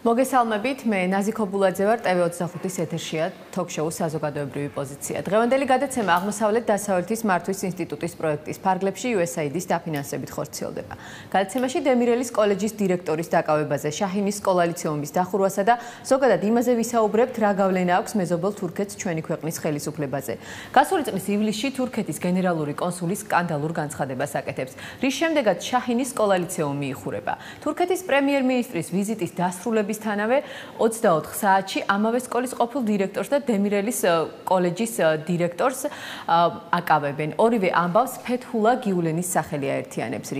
მოგესალმებით, მე ნაზი ქობულაძე ვარ, TV25-ის ეთერშია თოქ-შოუ საზოგადოებრივი პოზიცია. დღევანდელი გადაცემა აღმოსავლეთ დასავლეთის მართვის ინსტიტუტის პროექტის ფარგლებში USAID-ის დაფინანსებით ხორციელდება. გადაცემაში დემირელის კოლეჯის დირექტორის დაკავებაზე, შაჰინის კოალიციუმის დახურვასა და ზოგადად იმაზე ვისაუბრებთ, რა გავლენა აქვს მეზობელ თურქეთს ჩვენი ქვეყნის ხელისუფლებაზე. გასული წლის ივლისში თურქეთის გენერალური კონსული სკანდალურ განცხადებას აკეთებს, რის შემდეგაც შაჰინის კოალიციუმი იხურება. თურქეთის პრემიერ-მინისტრის ვიზიტის დასრულების თანავე 24 საათში ამავე სკოლის ყოფილ დირექტორს და დემირელის კოლეჯის დირექტორს აკავებენ. ორივე ამბავს ფეთჰულა გიულენის სახელი აერთიანებს,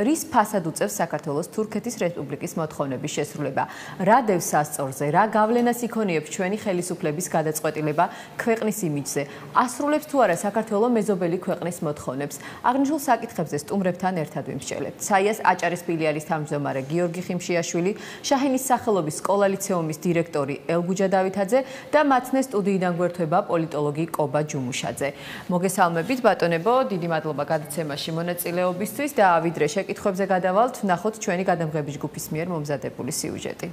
რის ფასად უწევს საქართველოს თურქეთის რესპუბლიკის მოთხოვნების შესრულება. რა დევს სასწორზე, რა გავლენას იქონიებს ჩვენი ხელისუფლების გადაწყვეტილება ქვეყნის იმიჯზე, ასრულებს თუ არა საქართველო მეზობელი ქვეყნის მოთხოვნებს. აღნიშნულ საკითხებზე სტუმრებთან ერთად ვიმსჯელებთ. საიას აჭარის ფილიალის თავმჯდომარე გიორგი ხიმშიაშვილი, შაჰინის სახელობის კოალიციუმის დირექტორი ელგუჯა დავითაძე და მათნე სტუდიიდან გვერდება პოლიტოლოგი კობა ჯუმუშაძე. მოგესალმებით ბატონებო, დიდი მადლობა გადაცემაში მონაწილეობისთვის და ვიდრე შეკითხვებზე გადავალთ, ვნახოთ ჩვენი გადამღების ჯგუფის მიერ მომზადებული სიუჟეტი.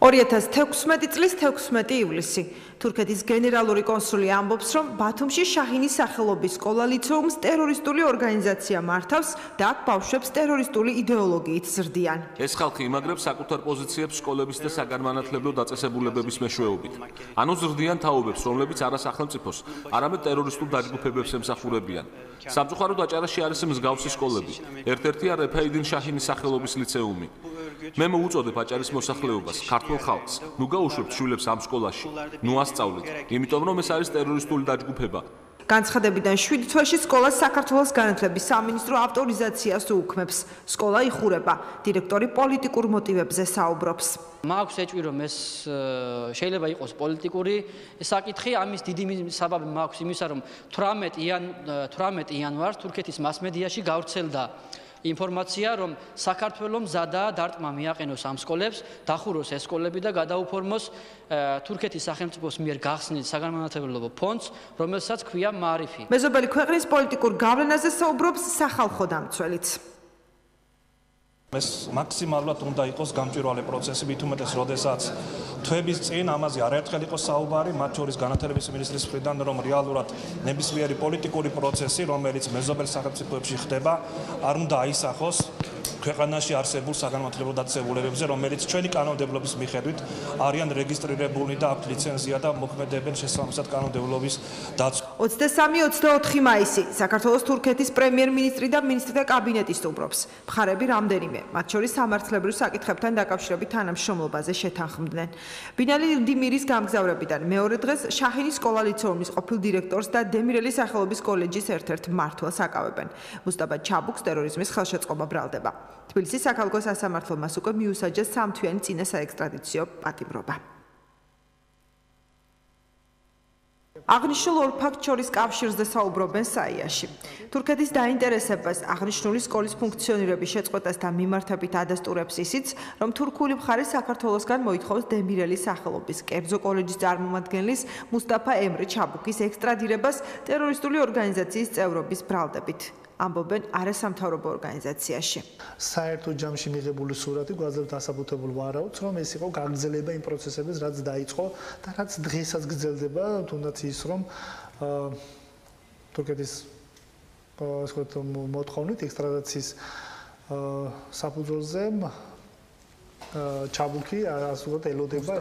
2016 წლის 16 ივლისი თურქეთის გენერალური კონსული ამბობს, რომ ბათუმში შაჰინის სახელობის კოალიციუმს ტერორისტული ორგანიზაცია მართავს და აქ ბავშვებს ტერორისტული იდეოლოგიით ზრდიან. ეს ხალხი იმაგრებს საკუთარ პოზიციებს სკოლების და საგანმანათლებლო დაწესებულებების მეშვეობით. ანუ ზრდიან თაობებს, რომლებიც არა სახელმწიფოს, არამედ ტერორისტულ დაჯგუფებებს ემსახურებიან. სამწუხაროდ აჭარაში არის მსგავსი სკოლები. ერთ-ერთია რეფაიდინ შაჰინის სახელობის ლიცეუმი. მე მოუწოდებ აჭარის მოსახლეობას, ქართულ ხალხს, ნუ გაუშვებთ შვილებს ამ სკოლაში, ნუ ასწავლეთ, იმიტომ რომ ეს არის ტერორისტული დაჯგუფება. განცხადებიდან 7 თვეში სკოლას საქართველოს განათლების სამინისტრო ავტორიზაციას უქმებს. სკოლა იხურება. დირექტორი პოლიტიკურ მოტივებზე საუბრობს. მაქვს ეჭვი, რომ ეს შეიძლება იყოს პოლიტიკური საკითხი, ამის დიდი საბაბი მაქვს იმისა, რომ 18 იანვარს თურქეთის მასმედიაში გავრცელდა ინფორმაცია, რომ საქართველოს მზადაა დარტყმა მიაყენოს ამ სკოლებს, დახუროს ეს სკოლები და გადაუფორმოს თურქეთის სახელმწიფოს მიერ გახსნილ საგანმანათლებლო ფონდს, რომელსაც ქვია მარიფი. მეზობელი ქვეყნის პოლიტიკურ გავლენაზე საუბრობს სახალხო დამცველიც. ეს მაქსიმალურად უნდა იყოს გამჭვირვალე პროცესი, მით უმეტეს, როდესაც თვეების წინ ამაზე არაერთხელ იყო საუბარი, მათ შორის განათლების მინისტრის მხრიდან, რომ რეალურად ნებისმიერი პოლიტიკური პროცესი, რომელიც მეზობელ სახელმწიფოებში ხდება, არ უნდა აისახოს ქვეყანაში არსებულ საგანმანათლებლო დაწესებულებებზე, რომელიც ჩვენი კანონმდებლობის მიხედვით არიან რეგისტრირებული და აქვთ ლიცენზია და მოქმედებენ შესაბამისად კანონმდებლობის დაცვა. 23-24 მაისი საქართველოს თურქეთის პრემიერ-მინისტრი და მინისტრთა კაბინეტი სტუმრობს. მხარები რამდენიმე, მათ შორის სამართლებრივ საკითხებთან დაკავშირებით თანამშრომლობაზე შეთანხმდნენ. ბინალი დიმირის გამგზავრებიდან მეორე დღეს შაჰინის კოალიციუმის ყოფილ დირექტორს და დემირელის სახელობის კოლეჯის ერთ-ერთ მმართველს აკავებენ. მუსტაფა ჩაბუქს ტერორიზმის ხელშეწყობა ბრალდება. თბილისის საქალაქო სასამართლომ მას უკვე მიუსაჯეს 3 თვიანი წინა საექსტრადიციო პატიმრობა. აღნიშნულ ორ ფაქტს შორის კავშირზე საუბრობენ საიაში. თურქეთის დაინტერესებას აღნიშნული სკოლის ფუნქციონირების შეწყვეტასთან მიმართებით ადასტურებს ისიც, რომ თურქული მხარე საქართველოსგან მოითხოვს დემირელის სახელობის კერძო კოლეჯის წარმომადგენლის მუსტაფა ემრე ჩაბუქის ექსტრადირებას ტერორისტული ორგანიზაციის წევრობის ბრალდებით. ამბობენ არასამთავრობო ორგანიზაციაში. საერთო ჯამში მიღებული სურათი გვაძლევთ დასაბუთებულ ვარაუდს, რომ ეს იყო გაგრძელება იმ პროცესების, რაც დაიწყო და რაც დღესაც გრძელდება, თუნდაც ის, რომ თურქეთის მოთხოვნით ექსტრადიციის საფუძველზე ჩაბუქი ასულად ელოდება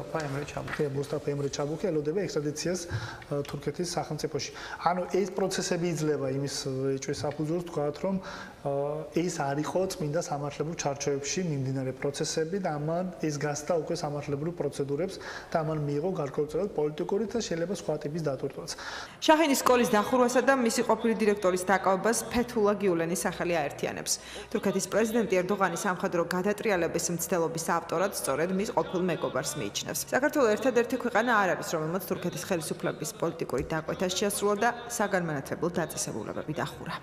მუსტაფა ემრე ჩაბუქი ელოდება ექსტრადიციას თურქეთის სახელმწიფოში. ანუ ეს პროცესები იძლევა იმის ეჭვის საფუძველს თქვათ, რომ ეს არ იყო წმინდა სამართლებრივ ჩარჩოებში მიმდინარე პროცესები და ამან ეს გასცა უკვე სამართლებრივ პროცედურებს და ამან მიიღო გარკვეულწილად პოლიტიკური და შეიძლება სხვა ტიპის დატვირთვაც. შაჰინის სკოლის დახურვასა და მისი ყოფილი დირექტორის დაკავებას ფეთჰულა გიულენის სახელი აერთიანებს. თურქეთის პრეზიდენტი ერდოღანი სამხედრო გადატრიალების მცდელობის ავტორად სწორედ მის ყოფილ მეგობარს მიიჩნევს. საქართველო ერთადერთი ქვეყანა არ არის, რომელმაც თურქეთის ხელისუფლების პოლიტიკური დაკვეთა შეასრულა და საგანმანათლებლო დაწესებულებები დახურა.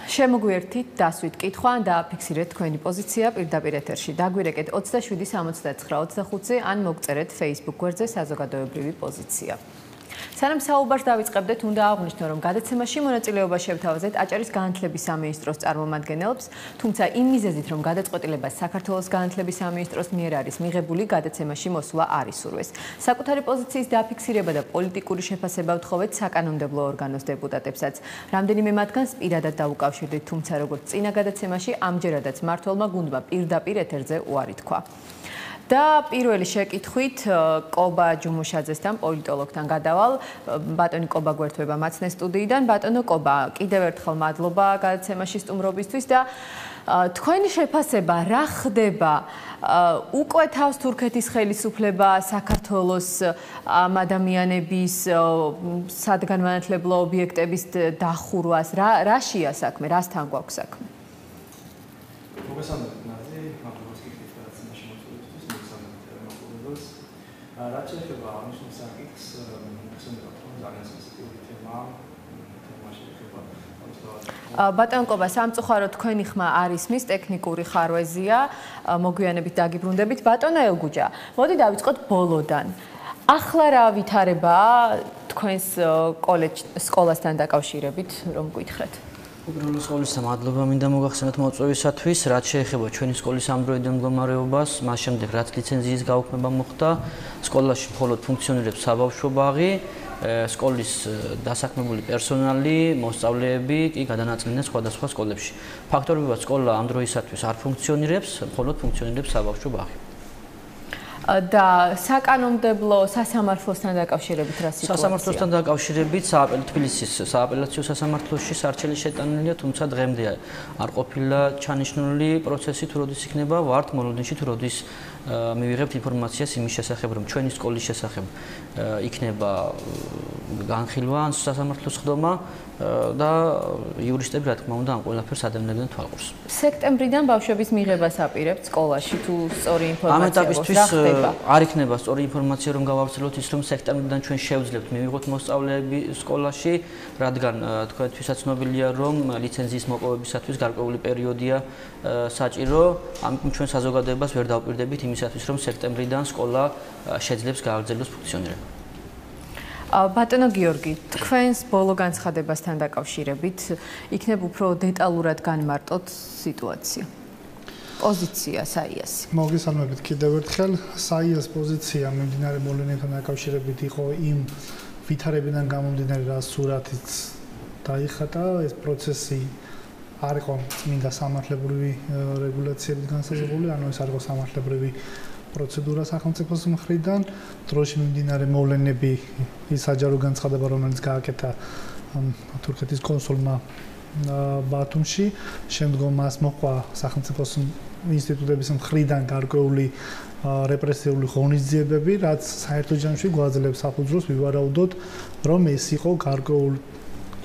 შემოგვიერთით დასვით კითხვა და ფიქსირეთ თქვენი პოზიცია პირდაპირ ეთერში. დაგვირეკეთ 27 69 25-ზე ან მოგწერეთ Facebook გვერდზე საზოგადოებრივი პოზიცია. სანამ საუბარს დავიწყებდეთ, უნდა აღვნიშნო, რომ გადაცემაში მონაწილეობა შევთავაზეთ აჭარის განათლების სამინისტროს წარმომადგენლებს, თუმცა იმ მიზეზით, რომ გადაწყვეტილება საქართველოს განათლების სამინისტროს მიერ არის მიღებული, გადაცემაში მოსვლა არ ისურვეს. საკუთარი პოზიციის დაფიქსირება და პოლიტიკური შეფასება ვთხოვეთ საკანონმდებლო ორგანოს დეპუტატებსაც. რამდენიმე მათგანს პირადად დაუკავშირდით, თუმცა როგორც წინა გადაცემაში, ამჯერადაც მმართველმა გუნდმა პირდაპირ ეთერზე უარი თქვა. და პირველი შეკითხვით კობა ჯუმუშაძესთან, პოლიტოლოგთან გადავალ. ბატონი კობა გვერდება მაცნეს სტუდიიდან. ბატონო კობა, კიდევ ერთხელ მადლობა გადაცემაში სტუმრობისთვის და თქვენი შეფასება რა ხდება? უკვე თავს თურქეთის ხელისუფლება საქართველოს ამ ადამიანების სადგანმანათლებლო ობიექტების დახურვას, რაშია საქმე, რასთან გვაქვს საქმე? რაც შეეხება აღნიშნულ საკითხს, მოგესალმებით, ძალიან სენსიტიური თემაა. ბატონო კობა, სამწუხაროდ თქვენი ხმა არ ისმის, ტექნიკური ხარვეზია, მოგვიანებით დაგიბრუნდებით. ბატონო ელგუჯა, მოდი დავიწყოთ ბოლოდან. ახლა რა ვითარებაა თქვენს სკოლასთან დაკავშირებით, რომ გითხრათ? უბრალოდ სკოლისთან მადლობა მინდა მოგახსენოთ მოწვევისათვის, რაც შეეხება ჩვენი სკოლის ამდროინდელ მდგომარეობას, მას შემდეგ რაც ლიცენზიის გაუქმება მოხდა, სკოლაში მხოლოდ ფუნქციონირებს საბავშვო ბაღი, სკოლის დასაქმებული პერსონალი, მოსწავლეები კი გადანაწილდნენ სხვადასხვა სკოლებში. ფაქტობრივად სკოლა ამ დროისათვის არ ფუნქციონირებს, მხოლოდ ფუნქციონირებს საბავშვო ბაღი. და საკანონმდებლო სასამართლოსთან დაკავშირებით რა სიტუაცია? სასამართლოსთან დაკავშირებით თბილისის სააპელაციო სასამართლოში სარჩელი შეტანილია, თუმცა დღემდე არ ყოფილა ჩანიშნული პროცესი თუ როდის იქნება, ვართ მოლოდინში თუ როდის მივიღებთ ინფორმაციას იმის შესახებ, რომ ჩვენი სკოლის შესახებ იქნება განხილვა ან სასამართლოს ხდომა და იურისტები რა თქმა უნდა ამ ყველაფერს ადევნებდნენ თვალყურს. სექტემბრიდან ბავშვების მიღებას აპირებთ სკოლაში თუ სწორი ინფორმაცია ამ ეტაპისთვის არ იქნება სწორი ინფორმაცია რომ გავავრცელოთ ის რომ სექტემბრიდან ჩვენ შევძლებთ მივიღოთ მოსწავლეები სკოლაში, რადგან თქვენთვისაც ცნობილია რომ ლიცენზიის მოპოვებისათვის გარკვეული პერიოდია საჭირო, ამიტომ ჩვენ საზოგადოებას ვერ დავპირდებით იმისათვის რომ სექტემბრიდან სკოლა შეძლებს გააგრძელოს ფუნქციონირება. ბატონო გიორგი, თქვენს ბოლო განცხადებასთან დაკავშირებით იქნებ უფრო დეტალურად განმარტოთ სიტუაცია. პოზიცია საიას. მოგესალმებით კიდევ ერთხელ. საიას პოზიცია მიმდინარე მოვლენებთან დაკავშირებით იყო იმ ვითარებიდან გამომდინარე, რა სურათიც დაიხატა, ეს პროცესი არ იყო წმინდა სამართლებრივი რეგულაციებით განსაზღვრული, ანუ ეს არ იყო სამართლებრივი პროცედურა სახელმწიფოს მხრიდან, დროში მიმდინარე მოვლენები, ის საჯარო განცხადება, რომელიც გააკეთა თურქეთის კონსულმა ბათუმში, შემდგომ მას მოჰყვა სახელმწიფოს ინსტიტუტების მხრიდან გარკვეული რეპრესიული ღონისძიებები, რაც საერთო ჯამში გვაძლევს საფუძვლს ვივარაუდოთ, რომ ეს იყო გარკვეული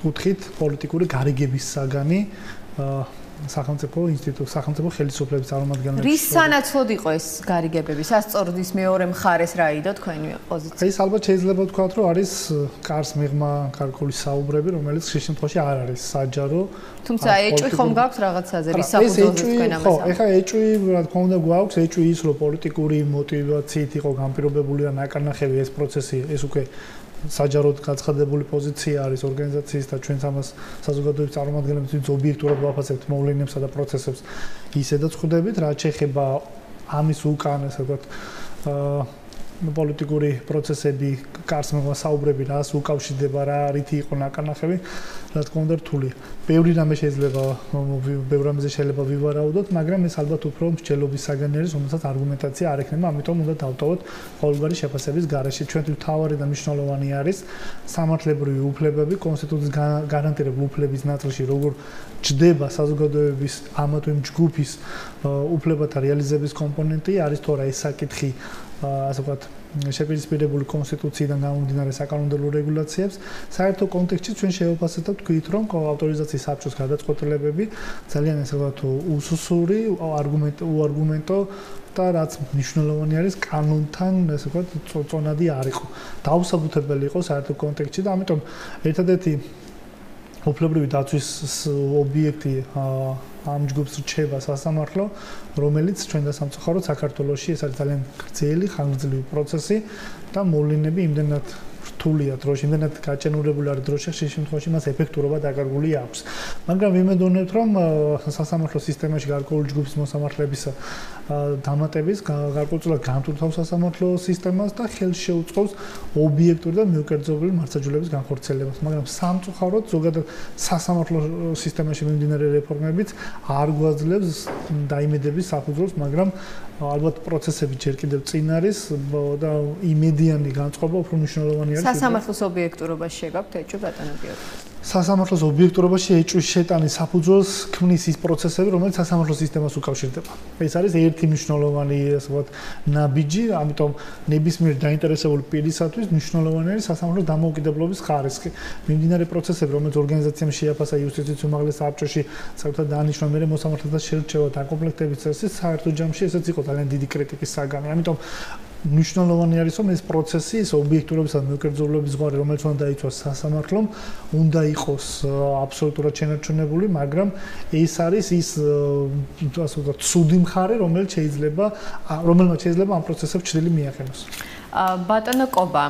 კუთხით პოლიტიკური გარიგების საგანი სახელმწიფო ხელისუფლების წარმომადგენლებს. რის სანაცვლოდ იყო ეს გარიგებები? სასწორდის მეორე მხარეს რა იდო თქვენი პოზიცია? ეს ალბათ შეიძლება ვთქვათ, რომ არის კარს მიღმა გარკვეული საუბრები, რომელიც ხშირ შემთხვევაში არ არის საჯარო. თუმცა ეჭვი ხომ გაქვს რაღაცაზე, რის საფუძველზე თქვენ ამას? ხო, ეხლა ეჭვი რა თქმა უნდა გვაქვს, ეჭვი ის, რომ პოლიტიკური მოტივაციით იყო განპირობებული და ნაკარნახევი ეს პროცესი, ეს უკვე საჯაროდ გაცხადებული პოზიცია არის ორგანიზაციის და ჩვენც ამას საზოგადოების წარმომადგენლებისთვის ობიექტურად ვაფასებთ მოვლენებსა და პროცესებს ისედაც ხვდებით, რაც შეეხება ამის უკან, ესე ვთქვათ, პოლიტიკური პროცესები, კარს მიღმა საუბრები, რას უკავშირდება, რა რითი იყო ნაკარნახევი, რა თქმა უნდა რთულია. ბევრი რამე შეიძლება ვივარაუდოთ, მაგრამ ეს ალბათ უფრო მსჯელობის საგანი არის, რომელსაც არგუმენტაცია არ ექნება, ამიტომ უნდა დავტოვოთ ყოველგვარი შეფასების გარეშე. ჩვენთვის მთავარი და მნიშვნელოვანი არის სამართლებრივი უფლებები, კონსტიტუციის გარანტირებული უფლების ნაწილში, როგორ ჯდება საზოგადოების ამა თუ იმ ჯგუფის უფლებათა რეალიზების კომპონენტი, არის თორა ეს საკითხი ასე ვთქვათ, შეპირისპირებული კონსტიტუციიდან გამომდინარე საკანონმდებლო რეგულაციებს, საერთო კონტექსტში ჩვენ შევაფასებთ თქვით, რომ ავტორიზაციის საბჭოს გადაწყვეტილებები ძალიან ასე ვთქვათ, უსუსური, უარგუმენტო და რაც მნიშვნელოვანი არის კანონთან, ასე ვთქვათ, წონადი არ იყო. დაუსაბუთებელი იყო საერთო კონტექსტში და ამიტომ ერთადერთი უფლებრივი დაცვის ობიექტი ამ ჯგუფს რჩება სასამართლო, რომელიც ჩვენ და სამწუხაროდ საქართველოში ეს არის ძალიან გრძელი, ხანგრძლივი პროცესი და მოვლენები იმდენად რთულია დროში, იმენად გაჭენურებული არის დროში, ხშირ შემთხვევაში მას ეფექტურობა დაკარგული აქვს. მაგრამ ვიმედოვნებთ, რომ სასამართლო სისტემაში გარკვეული ჯგუფის მოსამართლეების დამატების გარკვეულწილად განთავსავს სასამართლო სისტემას და ხელს შეუწყობს ობიექტური და მიუკერძობილი მართლმსაჯულების განხორციელებას. მაგრამ სამწუხაროდ ზოგადად სასამართლო სისტემაში მიმდინარე რეფორმებიც არ გვაძლევს დაიმედების საფუძველს, მაგრამ ალბათ პროცესები ჯერ კიდევ წინ არის და იმედიანი განწყობა უფრო მნიშვნელოვანი არის. სასამართლოს ობიექტურობაში შეგაქვთ ეჭვი ბატონო გიორგი? სასამართლოს ობიექტურობაში ეჭვის შეტანის საფუძველს ქმნის ის პროცესები, რომელიც სასამართლო სისტემას უკავშირდება. ეს არის ერთი მნიშვნელოვანი, ასე ვთქვათ, ნაბიჯი, ამიტომ ნებისმიერ დაინტერესებული პირისათვის მნიშვნელოვანი არის სასამართლოს დამოუკიდებლობის ხარისხი. მიმდინარე პროცესები, რომელიც ორგანიზაციამ შეაფასა იუსტიციის უმაღლეს საბჭოში, საკუთარ დანიშნა მერე მოსამართლეთა შერჩევა და კომპლექტების წესი, საერთო ჯამში ესეც იყო ძალიან დიდი კრიტიკის საგანი. ამიტომ მნიშვნელოვანი არის, რომ ეს პროცესი, ეს ობიექტურობის და მიუკერძობილობის ზღვარი, რომელიც უნდა დაიცვას სასამართლომ, უნდა იყოს აბსოლუტურად შენარჩუნებული, მაგრამ ეს არის ის ასე ვთქვათ, ცუდი მხარე, რომელმაც შეიძლება ამ პროცესებს ჭრილი მიაყენოს. ბატონო კობა,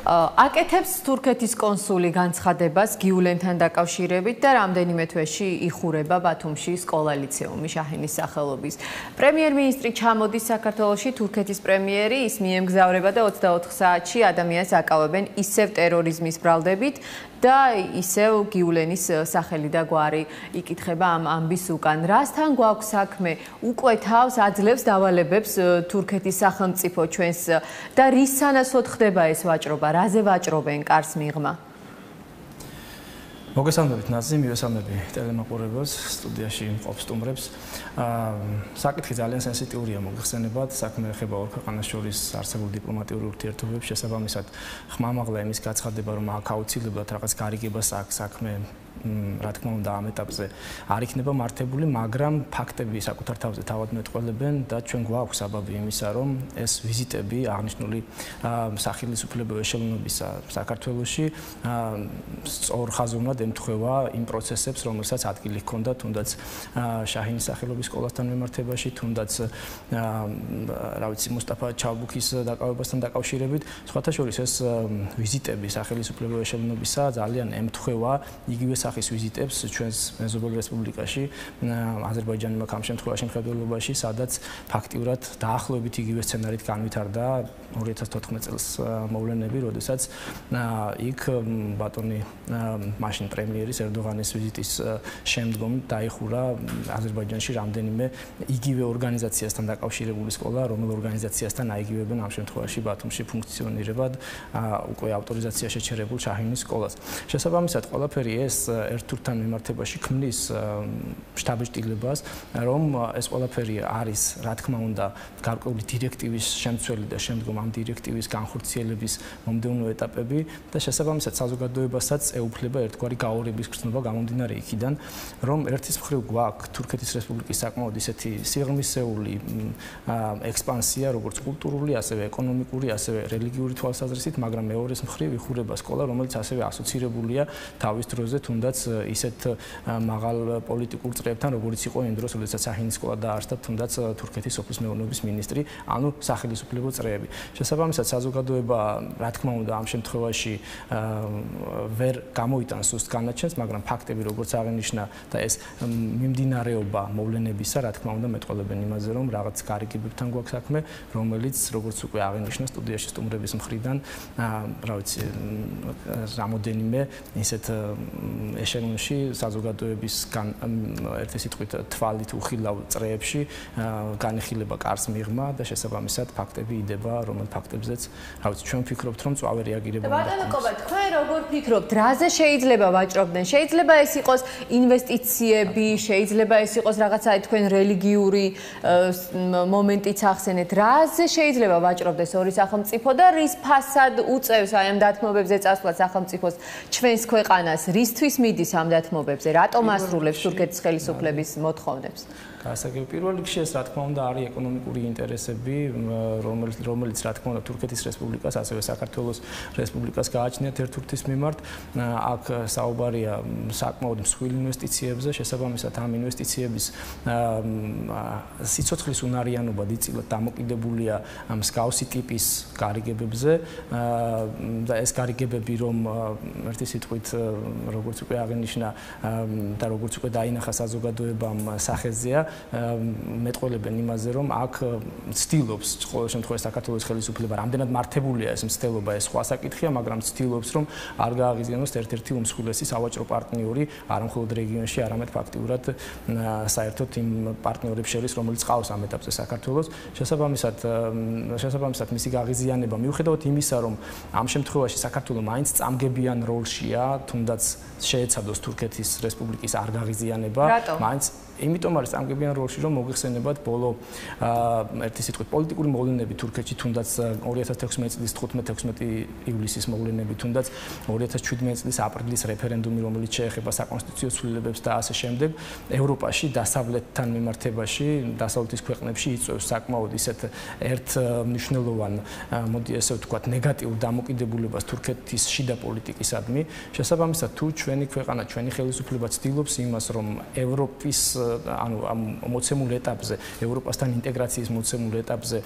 აკეთებს თურქეთის კონსული განცხადებას გიულენთან დაკავშირებით და რამდენიმე თვეში იხურება ბათუმში სკოლა ლიცეუმი შაჰინის სახელობის. პრემიერ-მინისტრი ჩამოდის საქართველოში, თურქეთის პრემიერი ის მიემგზავრება და 24 საათში ადამიანს აკავებენ ისევ ტერორიზმის ბრალდებით და ისევ გიულენის სახელი და გვარი იკითხება ამ ამბის უკან. რასთან გვაქვს საქმე? უკვე თავს აძლევს დავალებებს თურქეთის სახელმწიფო ჩვენს და რის სანაცვლოდ ხდება ეს ვაჭრობა? რაზე ვაჭრობენ კარს მიღმა? მოგესალმებით ნაზი, მივესალმები ტელემაყურებელს, სტუდიაში მყოფ სტუმრებს. საკითხი ძალიან სენსიტიურია მოგხსენებათ, საქმე ეხება ორ ქვეყანას შორის არსებულ დიპლომატიურ ურთიერთობებს, შესაბამისად ხმამაღლა იმის გაცხადება, რომ აქ აუცილებლად რაღაც გარიგებას აქვს საქმე, რა თქმა უნდა ამ ეტაპზე არ იქნება მართებული, მაგრამ ფაქტები საკუთარ თავზე თავად მეტყველებენ და ჩვენ გვაქვს საბაბი იმისა, რომ ეს ვიზიტები აღნიშნული სახელმწიფო ეშელონებისა საქართველოში სწორხაზოვნად ემთხვევა იმ პროცესებს, რომელსაც ადგილი ჰქონდა თუნდაც შაჰინის სახელობის სკოლასთან მიმართებაში, თუნდაც რა ვიცი მუსტაფა ჩავბუქის დაკავებასთან დაკავშირებით. სხვათა შორის ეს ვიზიტები სახელმწიფო ეშელონობისა ძალიან ემთხვევა იგივე სახის ვიზიტებს ჩვენს მეზობელ რესპუბლიკაში, აზერბაიჯანი მაგ ამ შემთხვევაში მხედველობაში, სადაც ფაქტიურად დაახლოებით იგივე სცენარით განვითარდა 2014 წელს მოვლენები, როდესაც იქ ბატონი მაშინ პრემიერის ერდოღანის ვიზიტის შემდგომ დაიხურა აზერბაიჯანში რამდენიმე იგივე ორგანიზაციასთან დაკავშირებული სკოლა, რომელ ორგანიზაციასთან აიგივებენ ამ შემთხვევაში ბათუმში ფუნქციონირებად უკვე ავტორიზაცია შეჩერებულ შაჰინის სკოლას. შესაბამისად, ყველაფერი ეს ერთ თურქთან მიმართებაში ქმნის შტაბ-ჭრილებას, რომ ეს ყველაფერი არის, რა თქმა უნდა, გარკვეული დირექტივის შემცველი და შემდგომ ამ დირექტივის განხორციელების მომდევნო ეტაპები და შესაბამისად საზოგადოებასაც ეუფლება ერთგვარი გაორების გრძნობა გამომდინარე იქიდან, რომ ერთის მხრივ გვაქვს თურქეთის რესპუბლიკის საკმაოდ ისეთი სიღრმისეული ექსპანსია, როგორც კულტურული, ასევე ეკონომიკური, ასევე რელიგიური თვალსაზრისით, მაგრამ მეორეს მხრივ იხურება სკოლა, რომელიც ასევე ასოცირებულია თავის დროზე თუნდაც ისეთ მაღალ პოლიტიკურ წრეებთან, როგორც იყო იმ დროს, როდესაც შაჰინის სკოლა დაარსდა თუნდაც თურქეთის სოფლის მეურნეობის მინისტრი, ანუ სახელმწიფო წრეები. შესაბამისად, საზოგადოება, რა თქმა უნდა, ამ შემთხვევაში ვერ გამოიტანს სუსტ განაჩენს, მაგრამ ფაქტები, როგორც აღინიშნა და ეს მიმდინარეობა მოვლენებისა, რა თქმა უნდა, მეტყველებენ იმაზე, რომ რაღაც გარიგებებთან გვაქვს საქმე, რომელიც, როგორც უკვე აღინიშნა სტუდიაში სტუმრების მხრიდან, რა ვიცი, რამოდენიმე ისეთ ეშელონში საზოგადოებისგან ერთი სიტყვით თვალით უხილავ წრეებში განიხილება კარს მიღმა და შესაბამისად ფაქტები იდება, რომელ ფაქტებზეც, რა ვიცი, ჩვენ ვფიქრობთ, რომ მწვავე რეაგირება უნდა ბატონო კობა, თქვენ როგორ ფიქრობთ, რაზე შეიძლება ვაჭრობდნენ? შეიძლება ეს იყოს ინვესტიციები, შეიძლება ეს იყოს რაღაცა თქვენ რელიგიური მომენტიც ახსენეთ. რაზე შეიძლება ვაჭრობდეს ორი სახელმწიფო და რის ფასად უწევს აი ამ დათმობებზე წასვლა სახელმწიფოს ჩვენს ქვეყანას? რისთვის მიდის ამ დათმობებზე? რატომ ასრულებს თურქეთის ხელისუფლების მოთხოვნებს? გასაგები პირველ რიგში ეს რა თქმა უნდა არის ეკონომიკური ინტერესები, რომელიც რა თქმა უნდა თურქეთის რესპუბლიკას, ასევე საქართველოს რესპუბლიკას გააჩნიათ ერთ-ერთის მიმართ. აქ საუბარია საკმაოდ მსხვილ ინვესტიციებზე, შესაბამისად ამ ინვესტიციების სიცოცხლის უნარიანობა დიდწილად დამოკიდებულია მსგავსი ტიპის გარიგებებზე და ეს გარიგებები რომ ერთი სიტყვით როგორც უკვე აღინიშნა და როგორც უკვე დაინახა საზოგადოებამ სახეზეა მეტყველებენ იმაზე რომ აქ ცდილობს ყოველ შემთხვევაში საქართველოს ხელისუფლება რამდენად მართებულია ეს მცდელობა ეს სხვა საკითხია მაგრამ ცდილობს რომ არ გააღიზიანოს ერთ-ერთი უმსხვილესი სავაჭრო პარტნიორი არა მხოლოდ რეგიონში არამედ ფაქტიურად საერთოდ იმ პარტნიორებს შორის რომელიც ყავს ამ ეტაპზე საქართველოს შესაბამისად მისი გააღიზიანება მიუხედავად იმისა რომ ამ შემთხვევაში საქართველოს მაინც წამგებიან როლშია თუნდაც შეეცადოს თურქეთის რესპუბლიკის არ გააღიზიანება მაინც იმიტომ არის წამგებიან როლში რომ მოიხსენებათ ბოლო ერთი სიტყვით პოლიტიკური მოვლენები თურქეთში თუნდაც 2016 წლის 15-16 ივლისის მოვლენები თუნდაც 2017 წლის აპრილის რეფერენდუმი რომელიც შეეხება საკონსტიტუციო ცვლილებებს და ასე შემდეგ ევროპაში დასავლეთთან მიმართებაში დასავლეთის ქვეყნებში იწვევს საკმაოდ ისეთ ერთ მნიშვნელოვან მოდი ესე ვთქვათ ნეგატიურ დამოკიდებულებას თურქეთის შიდა პოლიტიკისადმი შესაბამისად თუ ჩვენი ქვეყანა ჩვენი ხელისუფლება ცდილობს იმას რომ ევროპის ანუ ამ მოცემულ ეტაპზე ევროპასთან ინტეგრაციის მოცემულ ეტაპზე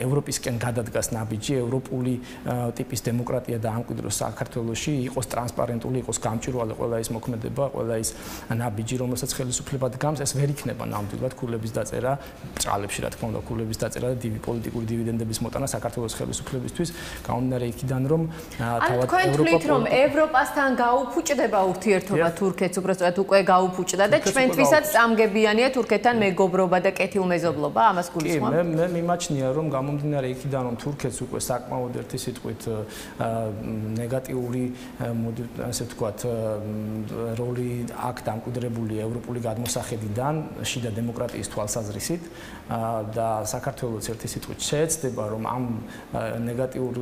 ევროპისკენ გადადგას ნაბიჯი ევროპული ტიპის დემოკრატია და ამკვიდროს საქართველოში იყოს ტრანსპარენტული იყოს გამჭვირვალე ყველა ის მოქმედება ყველა ის ნაბიჯი რომელსაც ხელისუფლება დგამს ეს ვერ იქნება ნამდვილად ქულების დაწერა ბრალებში რა თქმა უნდა ქულების დაწერა და პოლიტიკური დივიდენდების მოტანა საქართველოს ხელისუფლებისთვის გამომდინარე იქიდან რომ თავად ევროპასთან გაუფუჭდება ურთიერთობა თურქეთს უბრალოდ უკვე გაუფუჭდა და ჩვენთვისაც წამგებიანია თურქეთთან მეგობრობა და კეთილმეზობლობა ამას გულისხმობ? მე მიმაჩნია რომ გამომდინარე იქიდან რომ თურქეთს უკვე საკმაოდ ერთი სიტყვით ნეგატიური მოდი ასე ვთქვათ როლი აქ დამკვიდრებული ევროპული გადმოსახედიდან შიდა დემოკრატიის თვალსაზრისით და საქართველოს ერთი სიტყვით შეეცდება რომ ამ ნეგატიურ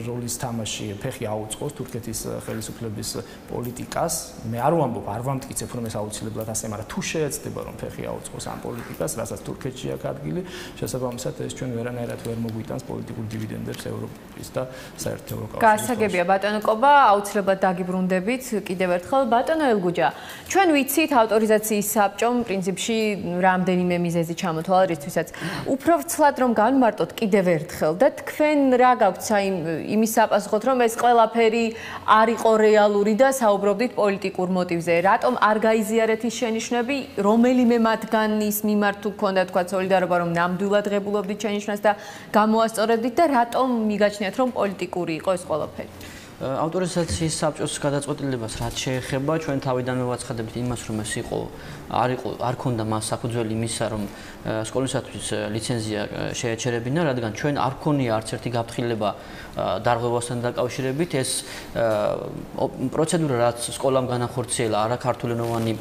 როლის თამაში ფეხი აუწყოს თურქეთის ხელისუფლების პოლიტიკას მე არ ვამტკიცებ რომ ეს აუცილებლად ასე მაგრამ თუ შეეცდება რომ ფეხი აუწყოს ამ პოლიტიკას რასაც თურქეთში აქვს ადგილი შესაბამისად ეს ჩვენ ვერანაირად ვერ მოგვიტანს პოლიტიკურ დივიდენდებს ევროპის და საერთო ევროკავშირის გასაგებია ბატონო კობა აუცილებლად დაგიბრუნდებით კიდევ ერთხელ ბატონო ელგუჯა ჩვენ ვიცით ავტორიზაციის საბჭომ პრინციპში რამდენიმე მიზეზი ჩამოთვალა რისთვისაც უფრო ვცლად რომ განმარტოთ კიდევ ერთხელ და თქვენ რა გაქვთ იმის საპასუხოდ რომ ეს ყველაფერი არ იყო რეალური და საუბრობდით პოლიტიკურ მოტივზე რატომ არ გაიზიარეთ ის შენიშვნები რომელიმე მათგანის მიმართ თუ გქონდა თქვა სოლიდარობა რომ ნამდვილად ღებულობდით შენიშვნას და გამოასწორებდით და რატომ მიგაჩნიათ რომ პოლიტიკური იყო ეს ყველაფერი ავტორიზაციის საბჭოს გადაწყვეტილებას რაც შეეხება ჩვენ თავიდანვე ვაცხადებთ იმას რომ ეს არ ქონდა მას საფუძველი იმისა რომ სკოლისათვის ლიცენზია შეეჩერებინა რადგან ჩვენ არ ქონია არც ერთი გაფრთხილება დარღვევასთან დაკავშირებით ეს პროცედურა რაც სკოლამ განახორციელა არაქართულენოვანი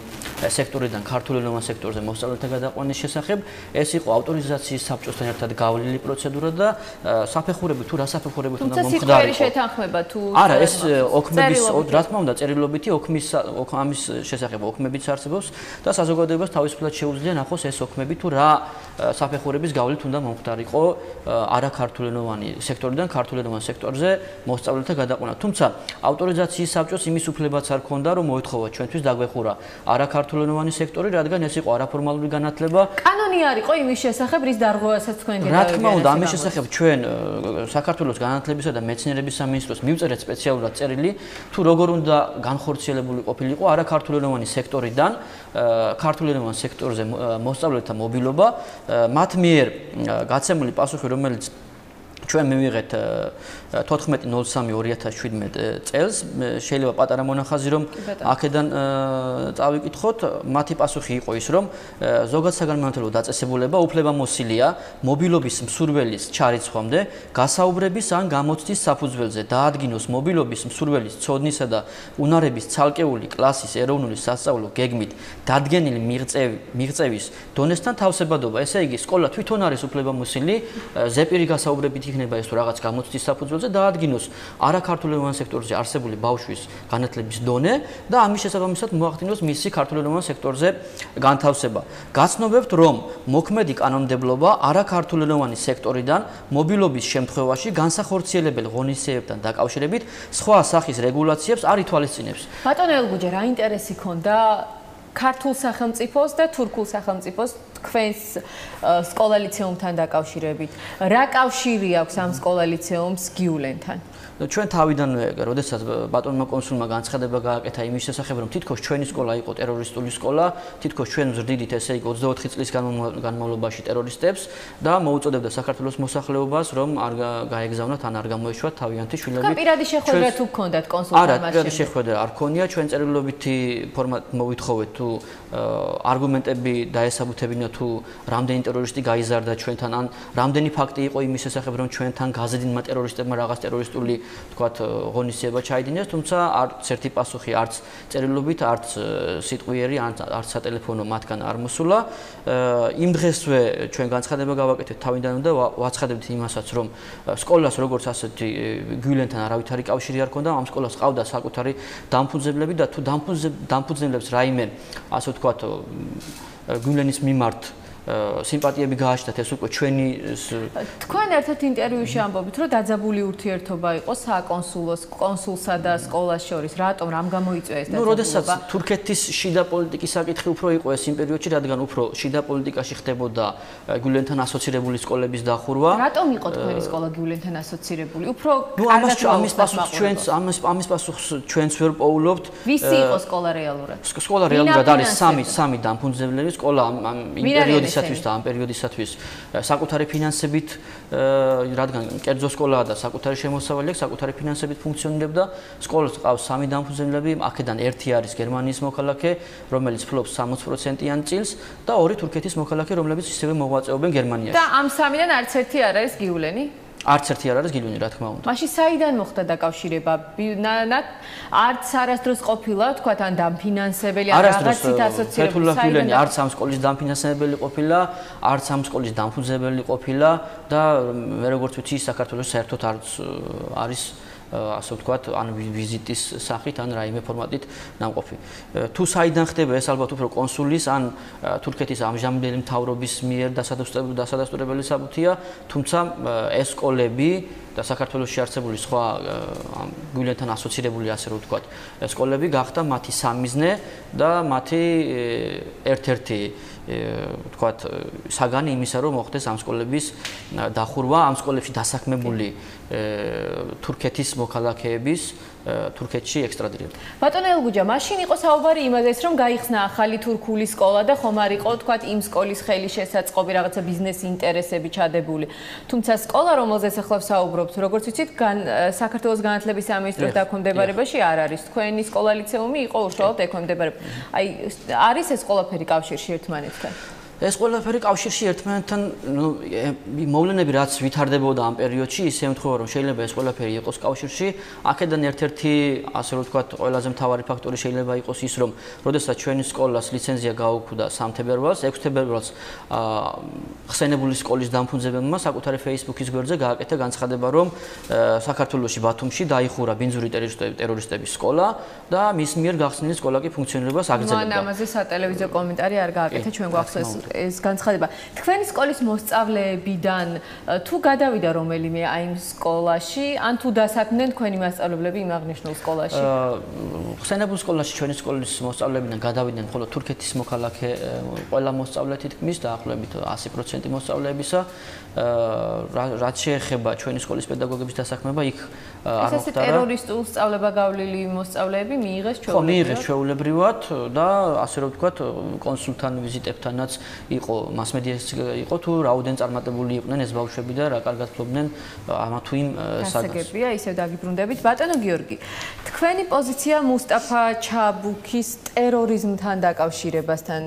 სექტორიდან ქართულენოვან სექტორზე მოსწავლეთა გადაყვანის შესახებ ეს იყო ავტორიზაციის საბჭოსთან ერთად გავლილი პროცედურა და საფეხურები თუ რა საფეხურებით უნდა მომხდარიყო შეთანხმება თუ არა ეს ოქმების რა თქმა უნდა წერილობითი ამის შესახებ ოქმებიც არსებობს და საზოგადოებას თავისუფლად შეუძლია ნახოს ეს ოქმები თუ რა საფეხურების გავლით უნდა მომხდარიყო არაქართულენოვანი სექტორიდან ქართულენოვან სექტორზე მოსწავლეთა გადაყვანა თუმცა ავტორიზაციის საბჭოს იმის უფლებაც არ ქონდა რომ მოეთხოვა ჩვენთვის დაგვეხურა არაქართულენოვანი სექტორი რადგან ეს იყო არაფორმალური განათლება კანონი არ იყო იმის შესახებ რის დარღვევასაც თქვენ რა თქმა უნდა ამის შესახებ ჩვენ საქართველოს განათლებისა და მეცნიერების სამინისტროს მივწერეთ სპეციალურად წერილი თუ როგორ უნდა განხორციელებული ყოფილიყო არაქართულენოვანი სექტორიდან ქართულენოვან სექტორზე მოსწავლეთა მობილობა მათ მიერ გაცემული პასუხი რომელიც ჩვენ მივიღეთ 14.03.2017 წელს შეიძლება პატარა მონახაზი რომ აქედან წავიკითხოთ მათი პასუხი იყო ის რომ ზოგად საგანმანათლებლო დაწესებულება უფლებამოსილია მობილობის მსურველის ჩარიცხვამდე გასაუბრების ან გამოცდის საფუძველზე დაადგინოს მობილობის მსურველის ცოდნისა და უნარების ცალკეული კლასის ეროვნული სასწავლო გეგმით დადგენილი მიღწევის დონესთან თავსებადობა ესე იგი სკოლა თვითონ არის უფლებამოსილი ზეპირი გასაუბრებით იქნება ეს თუ რაღაც გამოცდის საფუძველზე საქართველოზე დაადგინოს არაქართულენოვან სექტორზე არსებული ბავშვის განათლების დონე და ამის შესაბამისად მოახდინოს მისი ქართულენოვან სექტორზე განთავსება. გაცნობებთ, რომ მოქმედი კანონმდებლობა არაქართულენოვანი სექტორიდან მობილობის შემთხვევაში განსახორციელებელი ღონისძიებებთან დაკავშირებით სხვა სახის რეგულაციებს არ ითვალისწინებს. ბატონო ელგუჯა, რა ინტერესი ქონდა ქართულ სახელმწიფოს და თურქულ სახელმწიფოს თქვენს სკოლა-ლიცეუმთან დაკავშირებით? რა კავშირი აქვს ამ სკოლა-ლიცეუმს გიულენთან? ჩვენ თავიდანვე, როდესაც ბატონმა კონსულმა განცხადება გააკეთა იმის შესახებ, რომ თითქოს ჩვენი სკოლა იყო ტერორისტული სკოლა, თითქოს ჩვენ ვზრდიდით, ესე იგი 24 წლის განმავლობაში ტერორისტებს და მოუწოდებდა საქართველოს მოსახლეობას, რომ არ გაეგზავნათ ან არ გამოეშვათ თავიანთი შვილები. თქვენ პირადი შეხვედრა თუ გქონდათ კონსულთან? არა, პირადი შეხვედრა არ ქონია, ჩვენ წერილობითი ფორმატით მოვითხოვეთ თუ არგუმენტები დაესაბუთებინა თუ რამდენი ტერორისტი გაიზარდა ჩვენთან, ან რამდენი ფაქტი იყო იმის შესახებ, რომ ჩვენთან გაზედინმა ტერორისტებმა რაღაც ტერორისტული თქვათ ღონისძიება ჩაიდინეს, თუმცა არც ერთი პასუხი არც წერილობით, არც სიტყვიერი, არც სატელეფონო მათგან არ მოსულა. იმ დღესვე ჩვენ განცხადება გავაკეთეთ თავიდანვე და ვაცხადებთ იმასაც, რომ სკოლას როგორც ასეთი გიულენთან არავითარი კავშირი არ ჰქონდა, ამ სკოლას ყავდა საკუთარი დამფუძნებლები და თუ დამფუძნებლებს რაიმე ასე ვთქვათ გიულენის მიმართ სიმპათიები გააჩნდათ, ეს უკვე ჩვენი თქვენ ერთ-ერთ ინტერვიუში ამბობთ, რომ დაძაბული ურთიერთობა იყო საკონსულოს, კონსულსა და სკოლას შორის. რატომ, რამ გამოიწვია ეს დაძაბულობა? როდესაც თურქეთის შიდა პოლიტიკის საკითხი უფრო იყო ეს იმ პერიოდში, რადგან უფრო შიდა პოლიტიკაში ხდებოდა გიულენთან ასოცირებული სკოლების დახურვა. რატომ იყო თქვენი სკოლა გიულენთან ასოცირებული? უფრო ამის პასუხს ჩვენც ვერ პოულობთ. ვისი იყო სკოლა რეალურად? სკოლა რეალურად არის სამი დამფუძნებელი სკოლა იმ პერიოდისათვის და ამ პერიოდისათვის საკუთარი ფინანსებით, რადგან კერძო სკოლაა და საკუთარი შემოსავალი აქვს, საკუთარი ფინანსებით ფუნქციონირებდა. სკოლას ყავს სამი დამფუძნებლები, აქედან ერთი არის გერმანიის მოქალაქე, რომელიც ფლობს 60%-იან წილს და ორი თურქეთის მოქალაქე, რომლებიც ისევე მოღვაწეობენ გერმანიაში. და ამ სამიდან არც ერთი არ არის გიულენი? არც ერთი არ არის გიულენი, რა თქმა უნდა. მაშინ საიდან მოხდა დაკავშირება? არც არასდროს ყოფილა, თქვათ, ან დამფინანსებელი, ან რაღაცით ასოცირებული. ფეთულლა გიულენი არც ამ სკოლის დამფინანსებელი ყოფილა, არც ამ სკოლის დამფუძნებელი ყოფილა და მე როგორც ვიცი, საქართველოს საერთოდ არც არის ასე ვთქვათ, ან ვიზიტის სახით, ან რაიმე ფორმატით ნამყოფი. თუ საიდან ხდება ეს ალბათ უფრო კონსულის ან თურქეთის ამჟამინდელი მთავრობის მიერ დასადასტურებელი საბუთია, თუმცა ეს სკოლები და საქართველოში არსებული სხვა გიულენთან ასოცირებული, ასე რომ ვთქვათ, სკოლები გახდა მათი სამიზნე და მათი ერთ-ერთი ვთქვათ, საგანი იმისა, რომ მოხდეს ამ სკოლების დახურვა, ამ სკოლებში დასაქმებული თურქეთის მოქალაქეების თურქეთში ექსტრადირება. ბატონო ელგუჯა, მაშინ იყო საუბარი იმაზეც, რომ გაიხსნა ახალი თურქული სკოლა და ხომ არ იყო, თქვათ, იმ სკოლის ხელის შესაწყობი რაღაცა ბიზნეს ინტერესები ჩადებული. თუმცა სკოლა, რომელზეც ახლა ვსაუბრობთ, როგორც ვიცით, საქართველოს განათლების სამინისტროს დაქვემდებარებაში არ არის. თქვენი სკოლა-ლიცეუმი იყო უშუალოდ ექვემდებარება. აი, არის ეს ყველაფერი კავშირში ერთმანეთთან? ეს ყველაფერი კავშირში ერთმანეთთან, მოვლენები რაც ვითარდებოდა ამ პერიოდში, ისე ემთხვევა, რომ შეიძლება ეს ყველაფერი იყოს კავშირში. აქედან ერთ-ერთი, ასე რომ ვთქვათ, ყველაზე მთავარი ფაქტორი შეიძლება იყოს ის, რომ როდესაც ჩვენი სკოლას ლიცენზია გაუქმდა 3 თებერვალს, 6 თებერვალს ხსენებული სკოლის დამფუძნებელმა საკუთარი Facebook-ის გვერდზე გააკეთა განცხადება, რომ საქართველოში ბათუმში დაიხურა ბინძური ტერორისტების სკოლა და მის მიერ გახსნილი სკოლა კი ფუნქციონირებას აგრძელებდა. მან ამაზე სატელევიზიო კომენტარი არ გააკეთა, ჩვენ გვახსოვს ეს განცხადება. თქვენი სკოლის მოსწავლეებიდან თუ გადავიდა რომელიმე აი იმ სკოლაში, ან თუ დასაქმდნენ თქვენი მასწავლებლები იმ აღნიშნულ სკოლაში? ხსენებულ სკოლაში ჩვენი სკოლის მოსწავლეებიდან გადავიდნენ მხოლოდ თურქეთის მოქალაქე ყველა მოსწავლე თითქმის დაახლოებით 100% მოსწავლეებისა. რაც შეეხება ჩვენი სკოლის პედაგოგების დასაქმება, იქ არ მოხდა. ეს ტერორისტულ სწავლება გავლილი მოსწავლეები მიიღეს ჩვეულებრივად? ხო, მიიღეს ჩვეულებრივად და ასე რომ ვთქვათ, კონსულთან ვიზიტებთანაც იყო მასმედიაში იყო თუ რაოდენ წარმატებული იყვნენ ეს ბავშვები და რა კარგად ფლობდნენ ამა თუ იმ საგანს. გასაგებია, ისევ დაგიბრუნდებით. ბატონო გიორგი, თქვენი პოზიცია მუსტაფა ჩაბუქის ტერორიზმთან დაკავშირებასთან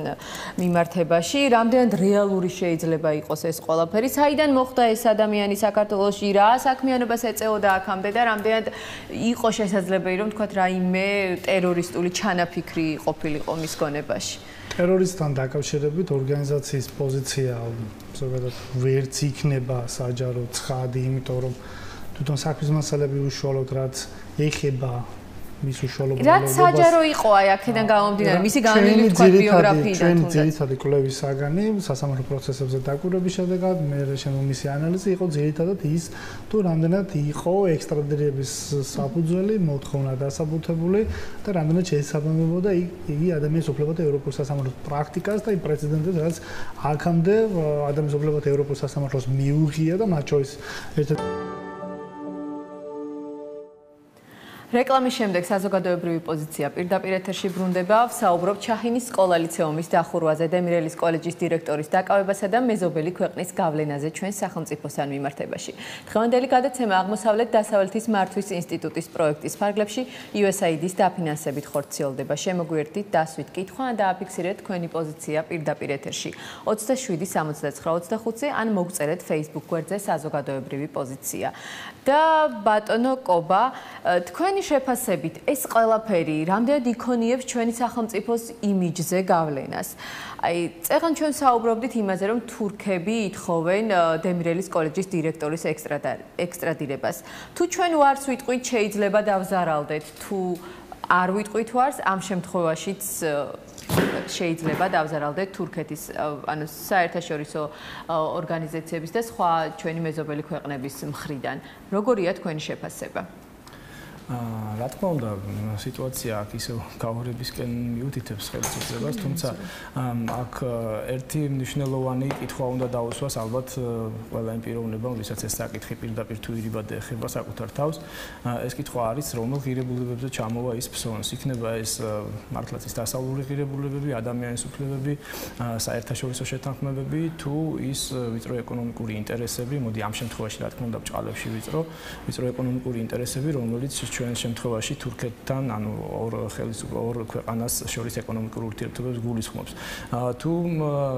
მიმართებაში, რამდენად რეალური შეიძლება იყოს ეს ყველაფერი? საიდან მოხდა ეს ადამიანი საქართველოში, რა საქმიანობას ეწეოდა აქამდე და რამდენად იყო შესაძლებელი, რომ თქვათ რაიმე ტერორისტული ჩანაფიქრი ყოფილიყო მის გონებაში? ტერორიზმთან დაკავშირებით ორგანიზაციის პოზიცია ზოგადად ვერც იქნება საჯარო ცხადი, იმიტომ რომ თვითონ საქმის მასალები უშუალოდ რაც ეხება მის უშუალო რაც საჯარო იყო აი აქედან გამომდინარე მისი განმავლელი თქვა ბიოგრაფიიდან ჩვენი ძირითადი კვლევის საგანი სასამართლო პროცესებზე დაკვირვების შედეგად მე შემომისი ანალიზი იყო ძირითადად ის თუ რამდენად იყო ექსტრადირების საფუძველი მოთხოვნა დასაბუთებული და რამდენად შეესაბამებოდა იგი ადამიანის უფლებათა ევროპულ სასამართლოს პრაქტიკას და იმ პრეცედენტებს რაც აქამდე ადამიანის უფლებათა ევროპულ სასამართლოს მიუღია და მათ შორის ერთ რეკლამის შემდეგ საზოგადოებრივი პოზიცია პირდაპირ ეთერში ბრუნდება. ვსაუბრობ ჩაჰინის სკოლა-ლიცეუმის დახურვაზე, დემირელის კოლეჯის დირექტორის დაკავებასა და მეზობელი ქვეყნის გავლენაზე ჩვენს სახელმწიფოსთან მიმართებაში. დღევანდელი გადაცემა აღმოსავლეთ-დასავლეთის მართვის ინსტიტუტის პროექტის ფარგლებში USAID-ის დაფინანსებით ხორციელდება. შემოგვიერთდით დასვით კითხვა და დააფიქსირეთ თქვენი პოზიცია პირდაპირ ეთერში 27-79-25 ან მოგწერეთ Facebook გვერდზე საზოგადოებრივი პოზიცია. და ბატონო კობა, თქვენი შეფასებით ეს ყველაფერი რამდენად იქონიებს ჩვენი სახელმწიფოს იმიჯზე გავლენას? აი, წეგან ჩვენ საუბრობდით იმაზე, რომ თურქები ითხოვენ დემირელის კოლეჯის დირექტორის ექსტრადირებას. თუ ჩვენ ვარს ვიტყვით, შეიძლება დავზარალდეთ, თუ არ ვიტყვით ვარს, ამ შემთხვევაშიც შეიძლება დავზარალდეთ თურქეთის, ანუ საერთაშორისო ორგანიზაციების და სხვა ჩვენი მეზობელი ქვეყნების მხრიდან. როგორია თქვენი შეფასება? რა თქმა უნდა, სიტუაცია აქ ისევ გაუღრებისკენ მიუთითებს ხელისუფლებას, თუმცა აქ ერთი მნიშვნელოვანი კითხვა უნდა დაუსვას ალბათ ყველა იმ პიროვნებამ, ვისაც ეს საკითხი პირდაპირ თუ ირიბად ეხება საკუთარ თავს. ეს კითხვა არის, რომელ ღირებულებებზე ჩამოვა ის ფსონს. იქნება ეს მართლაც ის დასავლური ღირებულებები, ადამიანის უფლებები, საერთაშორისო შეთანხმებები, თუ ის ვიწრო ეკონომიკური ინტერესები, მოდი ამ შემთხვევაში რა თქმა უნდა ბჭყალებში ვიწრო ეკონომიკური ინტერესები, რომელიც ჩვენ შემთხვევაში თურქეთთან, ანუ ორ ქვეყანას შორის ეკონომიკურ ურთიერთობებს გულისხმობს. თუ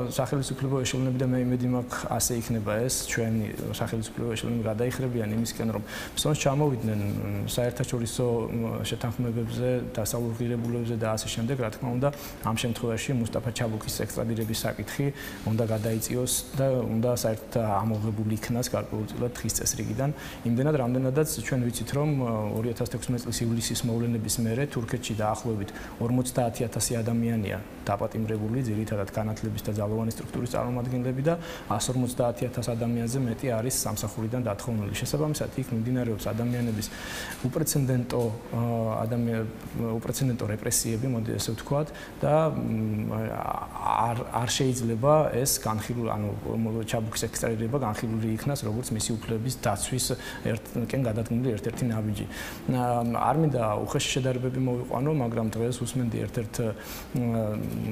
სახელმწიფო ეშელონები და მე იმედი მაქვს ასე იქნება ეს, ჩვენი სახელმწიფო ეშელონები გადაიხრებიან იმისკენ, რომ ფსონს ჩამოვიდნენ საერთაშორისო შეთანხმებებზე, დასავლურ ღირებულებებზე და ასე შემდეგ, რა თქმა უნდა, ამ შემთხვევაში მუსტაფა ჩაბუქის ექსტრადირების საკითხი უნდა გადაიწიოს და უნდა საერთოდ ამოღებული იქნას გარკვეულწილად დღის წესრიგიდან. იმდენად, რამდენადაც ჩვენ ვიცით, რომ 2016 წლის ივლისის მოვლენების მერე თურქეთში დაახლოებით 50,000 ადამიანია დაპატიმრებული, ძირითადად განათლების და ძალოვანი სტრუქტურის წარმომადგენლები და 150,000 ადამიანზე მეტი არის სამსახურიდან დათხოვნილი. შესაბამისად, იქ მიმდინარეობს ადამიანების უპრეცედენტო რეპრესიები, მოდი ესე ვთქვათ, და არ შეიძლება ეს განხილული, ანუ ჩაბუქის ექსტრადირება განხილული იქნას, როგორც მისი უფლების დაცვის ერთკენ გადადგმული ერთ-ერთი ნაბიჯი. არ მინდა უხეში შედარებები მოვიყვანო, მაგრამ დღეს უსმენდი ერთ-ერთ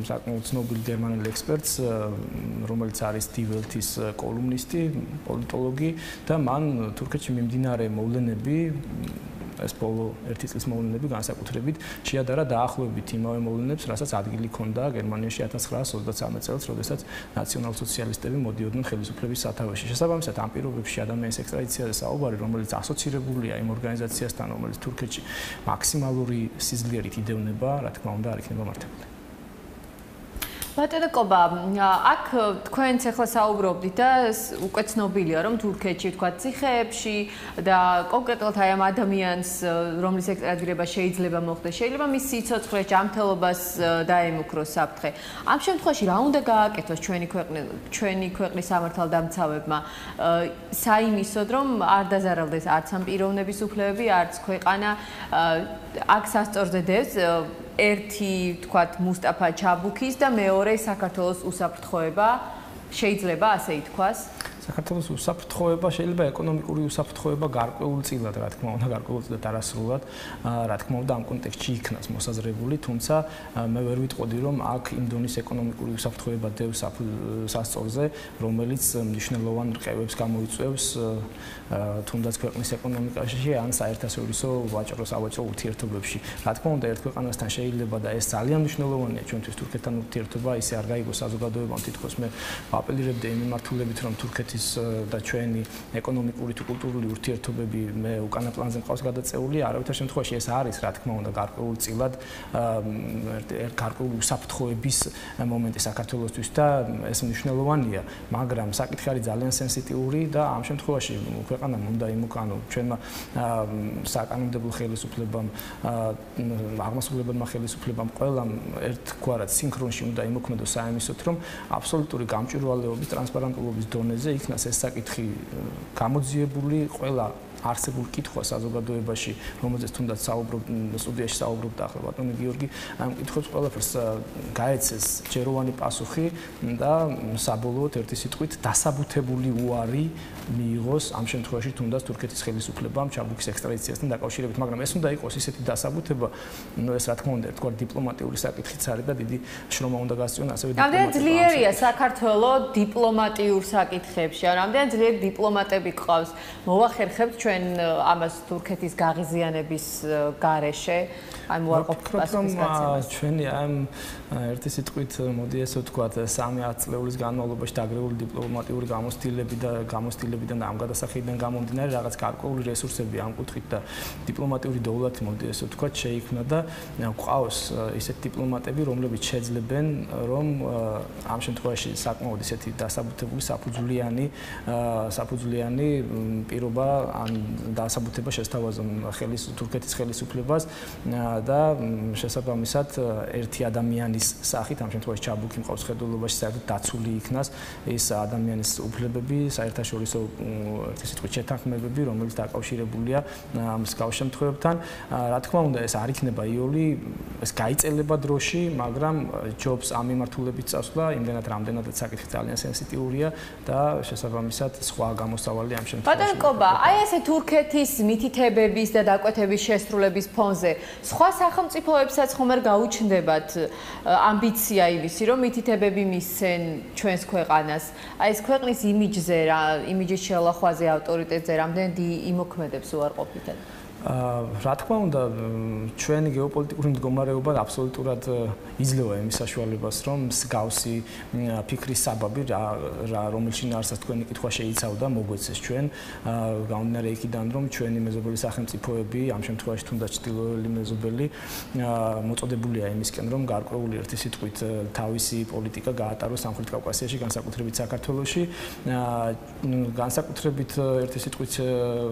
საკმაოდ ცნობილ გერმანელ ექსპერტს, რომელიც არის დევსის კოლუმნისტი, პოლიტოლოგი და მან თურქეთში მიმდინარე მოვლენები ეს ბოლო 1 წლის მოვლენები განსაკუთრებით შეადარა დაახლოებით იმავე მოვლენებს, რასაც ადგილი ჰქონდა გერმანიაში 1933 წელს, როდესაც ნაციონალ-სოციალისტები მოდიოდნენ ხელისუფლების სათავეში. შესაბამისად, ამ პირობებში ადამიანის ექსტრადიციაზე საუბარი, რომელიც ასოცირებულია იმ ორგანიზაციასთან, რომელიც თურქეთში მაქსიმალური სიძლიერით იდევნება, რა თქმა უნდა, არ იქნება მართებული. ბატონო კობა, აქ თქვენც ახლა საუბრობდით და უკვე ცნობილია, რომ თურქეთში თქვა ციხეებში და კონკრეტულად აი ამ ადამიანს, რომლის ექსტრადირება შეიძლება მოხდეს, შეიძლება მის სიცოცხლე ჯანმრთელობას დაემუქროს საფრთხე. ამ შემთხვევაში რა უნდა გააკეთოს ჩვენი ქვეყნის სამართალდამცავებმა, საიმისოდ, რომ არ დაზარალდეს არც ამ პიროვნების უფლებები, არც ქვეყანა. აქ სასწორზე დევს ერთი, თქვათ, მუსტაფა ჩაბუქის და მეორე საქართველოს უსაფრთხოება, შეიძლება ასე ითქვას? საქართველოს უსაფრთხოება შეიძლება ეკონომიკური უსაფრთხოება გარკვეულწილად, რა თქმა უნდა, გარკვეულწილად არასრულად, რა თქმა უნდა, ამ კონტექსტში იქნას მოსაზრებული, თუმცა მე ვერ ვიტყოდი, რომ აქ იმ დონის ეკონომიკური უსაფრთხოება დევს სასწორზე, რომელიც მნიშვნელოვან რყევებს გამოიწვევს თუნდაც ქვეყნის ეკონომიკაში ან საერთაშორისო ვაჭრო-სავაჭრო ურთიერთობებში. რა თქმა უნდა, ერთ ქვეყანასთან შეიძლება და ეს ძალიან მნიშვნელოვანია ჩვენთვის თურქეთთან ურთიერთობა, ისე არ გაიგოს საზოგადოებამ, თითქოს მე ვაპელირებდი იმ მიმართულებით, რომ თურქეთი საბუთის და ჩვენი ეკონომიკური თუ კულტურული ურთიერთობები მე უკანა პლანზე მყავს გადაწეული, არავითარ შემთხვევაში ეს არის, რა თქმა უნდა, გარკვეულწილად გარკვეული უსაფრთხოების მომენტი საქართველოსთვის და ეს მნიშვნელოვანია, მაგრამ საკითხი არის ძალიან სენსიტიური და ამ შემთხვევაში ქვეყანამ უნდა იმოქმედოს ჩვენმა საკანონმდებლო ხელისუფლებამ, აღმასრულებელმა ხელისუფლებამ ყველამ ერთგვარად სინქრონში უნდა იმოქმედოს საიმისოთ, რომ აბსოლუტური გამჭვირვალეობის, ტრანსპარენტულობის დონეზე იქნას ეს საკითხი გამოძიებული ყველა არსებულ კითხვას საზოგადოებაში, რომელზეც თუნდაც სტუდიაში საუბრობდა ახლა ბატონი გიორგი, ამ კითხვებს ყველაფერს გაეცეს ჯეროვანი პასუხი და საბოლოოდ ერთი სიტყვით დასაბუთებული უარი მიიღოს ამ შემთხვევაში თუნდაც თურქეთის ხელისუფლებამ ჩაბუქის ექსტრადიციასთან დაკავშირებით, მაგრამ ეს უნდა იყოს ისეთი დასაბუთება, ეს რა თქმა უნდა ერთგვარ დიპლომატიური საკითხიც არის და დიდი შრომა უნდა გასწიონ ასევე დიპლომატია. რამდენად ძლიერია საქართველოს დიპლომატიურ საკითხებში, რამდენად ძლიერი დიპლომატები გყავს, მოვახერხებთ ჩვენ ამას თურქეთის გაღიზიანების გარეშე, აი მოარყოფით პასუხის გაცემას. ჩვენი ამ ერთი სიტყვით მოდი ესე ვთქვათ 3-10 წლების განმავლობაში დაგრეული დიპლომატიური გამოცდილებიდან და ამ გადასახედიდან გამომდინარე რაღაც გარკვეული რესურსები ამ კუთხით და დიპლომატიური დოვლათი მოდი ესე ვთქვათ შეიქმნა და გვყავს ისეთი დიპლომატები, რომლებიც შეძლებენ რომ ამ შემთხვევაში საკმაოდ ისეთი დასაბუთებული საფუძვლიანი პირობა ან დასაბუთება შესთავაზონ თურქეთის ხელისუფლებას და შესაბამისად ერთი ადამიანის სახით ამ შემთხვევაში ჩაბუქი მყავს ხედულობაში საერთოდ დაცული იქნას ეს ადამიანის უფლებები, საერთაშორისო ერთი სიტყვით შეთანხმებები, რომელიც დაკავშირებულია მსგავს შემთხვევებთან. რა თქმა უნდა, ეს არ იქნება იოლი, ეს გაიწელება დროში, მაგრამ ჯობს ამ მიმართულებით წასვლა, იმდენად რამდენადაც საკითხი ძალიან სენსიტიურია და შესაბამისად სხვა გამოსავალი ამ შემთხვევაში. ბატონ კობა, აი ესე თურქეთის მითითებების და დაკვეთების შესრულების ფონზე სხვა სახელმწიფოებსაც ხომ არ გაუჩნდებათ ამბიცია იმისი, რომ მითითებები მისცენ ჩვენს ქვეყანას. აი ეს ქვეყნის იმიჯზე, იმიჯის შელახვაზე, ავტორიტეტზე რამდენად იმოქმედებს უარყოფითად? რა თქმა უნდა, ჩვენი გეოპოლიტიკური მდგომარეობა აბსოლუტურად იძლევა იმის საშუალებას, რომ მსგავსი ფიქრის საბაბი, რომელშიც არსაც თქვენი კითხვა შეიცავდა, მოგვეცეს ჩვენ, გამომდინარე იქიდან, რომ ჩვენი მეზობელი სახელმწიფოები, ამ შემთხვევაში თუნდაც ჩრდილოელი მეზობელი, მოწოდებულია იმისკენ, რომ გარკვეული ერთი სიტყვით თავისი პოლიტიკა გაატაროს სამხრეთ კავკასიაში, განსაკუთრებით საქართველოში. განსაკუთრებით ერთი სიტყვით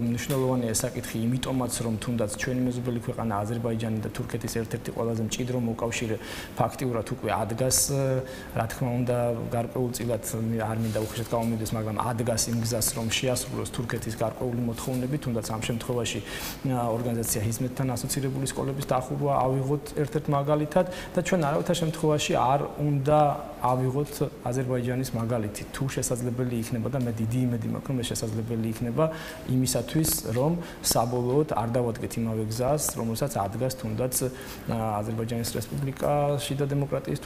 მნიშვნელოვანია ეს საკითხი, იმიტომაც რომ თუნდაც ჩვენი მეზობელი ქვეყანა აზერბაიჯანი და თურქეთის ერთ-ერთი ყველაზე მჭიდრო მოკავშირე ფაქტიურად უკვე ადგას, რა თქმა უნდა, გარკვეულწილად არ მინდა უხეშად გამომიდეს, მაგრამ ადგას იმ გზას, რომ შეასრულოს თურქეთის გარკვეული მოთხოვნები, თუნდაც ამ შემთხვევაში ორგანიზაცია ჰიზმეთთან ასოცირებული სკოლების დახურვა ავიღოთ ერთ-ერთ მაგალითად და ჩვენ არავითარ შემთხვევაში არ უნდა ავიღოთ აზერბაიჯანის მაგალითი. თუ შესაძლებელი იქნება და მე დიდი იმედი მაქვს, რომ ეს შესაძლებელი იქნება იმისათვის, რომ საბოლოოდ არ დავადგეთ იმავე გზას, რომელსაც ადგას თუნდაც აზერბაიჯანის რესპუბლიკაში და დემოკრატიის